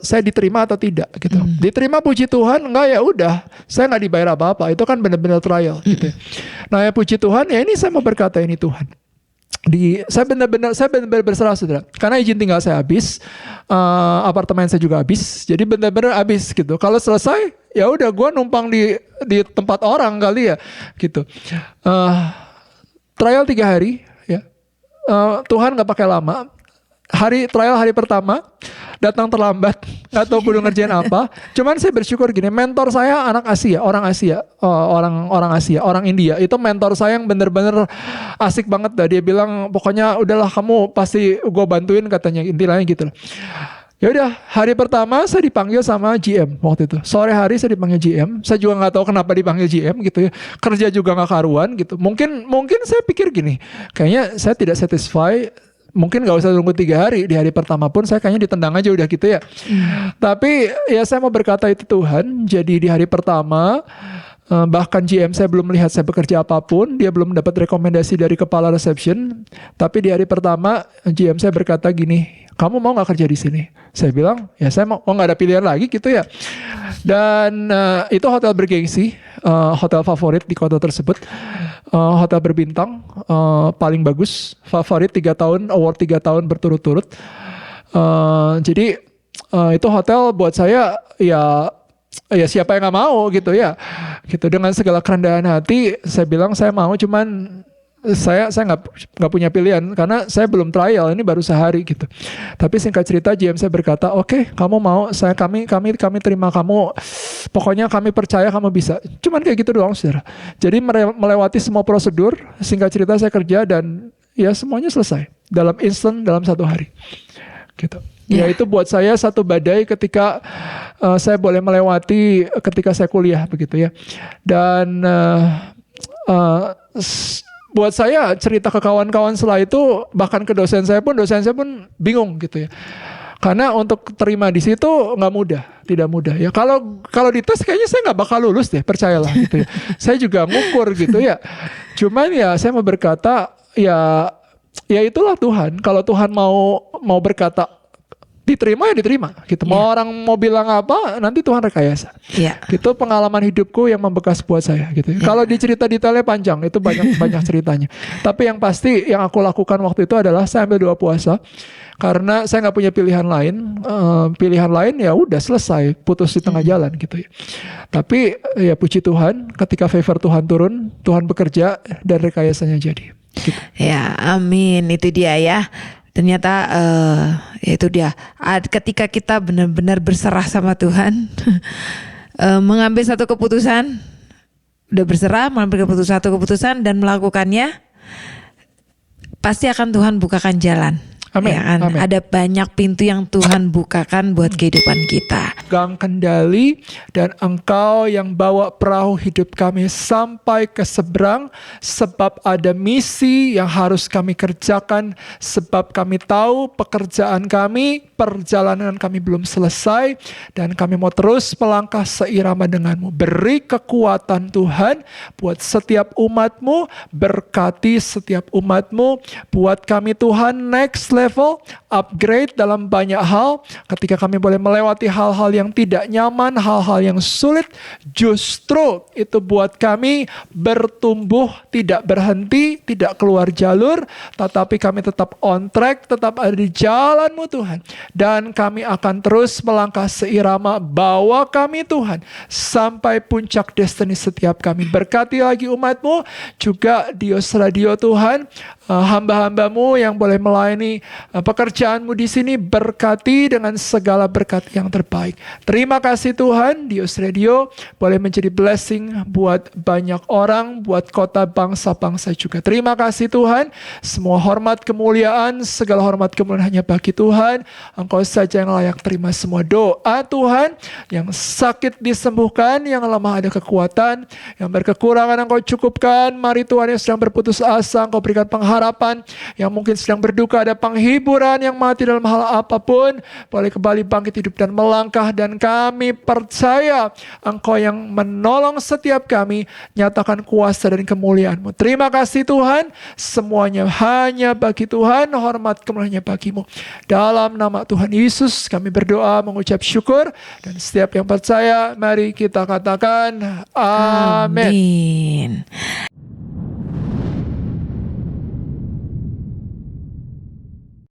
saya diterima atau tidak gitu. Diterima puji Tuhan, enggak ya udah, saya nggak dibayar apa-apa. Itu kan benar-benar trial gitu. Nah ya puji Tuhan, ya ini saya mau berkata, ini Tuhan. Saya benar-benar berserah, saudara. Karena izin tinggal saya habis, apartemen saya juga habis, jadi benar-benar habis gitu. Kalau selesai, ya udah gue numpang di tempat orang kali ya, gitu. Trial 3 hari, ya. Tuhan nggak pakai lama. Trial hari pertama datang terlambat, nggak tahu perlu ngerjain apa. Cuman saya bersyukur gini, mentor saya orang India. Itu mentor saya yang bener-bener asik banget dah. Dia bilang pokoknya udahlah kamu pasti gue bantuin katanya, intinya gitu. Ya udah, hari pertama saya dipanggil sama GM waktu itu. Sore hari saya dipanggil GM. Saya juga nggak tahu kenapa dipanggil GM gitu ya. Kerja juga nggak karuan gitu. Mungkin saya pikir gini, kayaknya saya tidak satisfy. Mungkin gak usah tunggu 3 hari. Di hari pertama pun saya kayaknya ditendang aja udah gitu ya. Tapi ya saya mau berkata itu Tuhan. Jadi di hari pertama, bahkan GM saya belum melihat saya bekerja apapun. Dia belum dapat rekomendasi dari kepala reception. Tapi di hari pertama GM saya berkata gini, kamu mau gak kerja di sini? Saya bilang, ya saya mau gak ada pilihan lagi gitu ya. Dan itu hotel bergengsi, hotel favorit di kota tersebut. Hotel berbintang, paling bagus, favorit 3 tahun, award 3 tahun berturut-turut. Jadi itu hotel buat saya ya siapa yang nggak mau gitu ya. Gitu, dengan segala kerendahan hati saya bilang saya mau, cuman saya nggak punya pilihan karena saya belum trial, ini baru sehari gitu. Tapi singkat cerita GM saya berkata, oke, kamu mau, kami terima kamu, pokoknya kami percaya kamu bisa. Cuman kayak gitu doang, saudara. Jadi melewati semua prosedur, singkat cerita saya kerja dan ya semuanya selesai dalam instan, dalam 1 hari gitu. Ya itu buat saya satu badai ketika saya boleh melewati ketika saya kuliah begitu ya. Dan buat saya cerita ke kawan-kawan setelah itu, bahkan ke dosen saya pun bingung gitu ya. Karena untuk terima di situ nggak mudah, tidak mudah ya. Kalau dites kayaknya saya nggak bakal lulus deh, percayalah gitu ya. Saya juga ngukur gitu ya. Cuman ya saya mau berkata ya itulah Tuhan. Kalau Tuhan mau berkata diterima ya diterima gitu. Mau orang mau bilang apa, nanti Tuhan rekayasa. Gitu pengalaman hidupku yang membekas buat saya gitu. Kalau dicerita detailnya panjang, itu banyak ceritanya. Tapi yang pasti yang aku lakukan waktu itu adalah saya ambil 2 puasa karena saya nggak punya pilihan lain. Pilihan lain ya udah selesai, putus di tengah jalan gitu ya. Tapi ya puji Tuhan, ketika favor Tuhan turun, Tuhan bekerja dan rekayasanya jadi. Gitu. Ya, amin. Itu dia ya. Ternyata itu dia. Ketika kita benar-benar berserah sama Tuhan, mengambil satu keputusan, udah berserah, mengambil satu keputusan dan melakukannya, pasti akan Tuhan bukakan jalan. Amin. Ya kan? Amin. Ada banyak pintu yang Tuhan bukakan buat kehidupan kita. Gang kendali dan Engkau yang bawa perahu hidup kami sampai ke seberang, sebab ada misi yang harus kami kerjakan, sebab kami tahu pekerjaan kami, perjalanan kami belum selesai dan kami mau terus melangkah seirama denganmu. Beri kekuatan Tuhan buat setiap umatmu, berkati setiap umatmu, buat kami Tuhan next level, upgrade dalam banyak hal. Ketika kami boleh melewati hal-hal yang tidak nyaman, hal-hal yang sulit, justru itu buat kami bertumbuh, tidak berhenti, tidak keluar jalur, tetapi kami tetap on track, tetap ada di jalan-Mu Tuhan. Dan kami akan terus melangkah seirama, bawa kami Tuhan sampai puncak destiny setiap kami. Berkati lagi umat-Mu, juga Dios Radio Tuhan, hamba-hamba-Mu yang boleh melayani pekerjaan-Mu di sini, berkati dengan segala berkat yang terbaik. Terima kasih Tuhan, Dios Radio boleh menjadi blessing buat banyak orang, buat kota, bangsa-bangsa juga. Terima kasih Tuhan, semua hormat kemuliaan, segala hormat kemuliaan hanya bagi Tuhan. Engkau saja yang layak terima semua doa Tuhan. Yang sakit disembuhkan, yang lemah ada kekuatan, yang berkekurangan Engkau cukupkan. Mari Tuhan, yang sedang berputus asa Engkau berikan pengharapan, yang mungkin sedang berduka ada penghiburan, yang mati dalam hal apapun boleh kembali bangkit hidup dan melangkah. Dan kami percaya Engkau yang menolong setiap kami, nyatakan kuasa dan kemuliaan-Mu. Terima kasih Tuhan, semuanya hanya bagi Tuhan, hormat kemuliaan bagi-Mu. Dalam nama Tuhan Yesus kami berdoa mengucap syukur, dan setiap yang percaya mari kita katakan amin. Amin.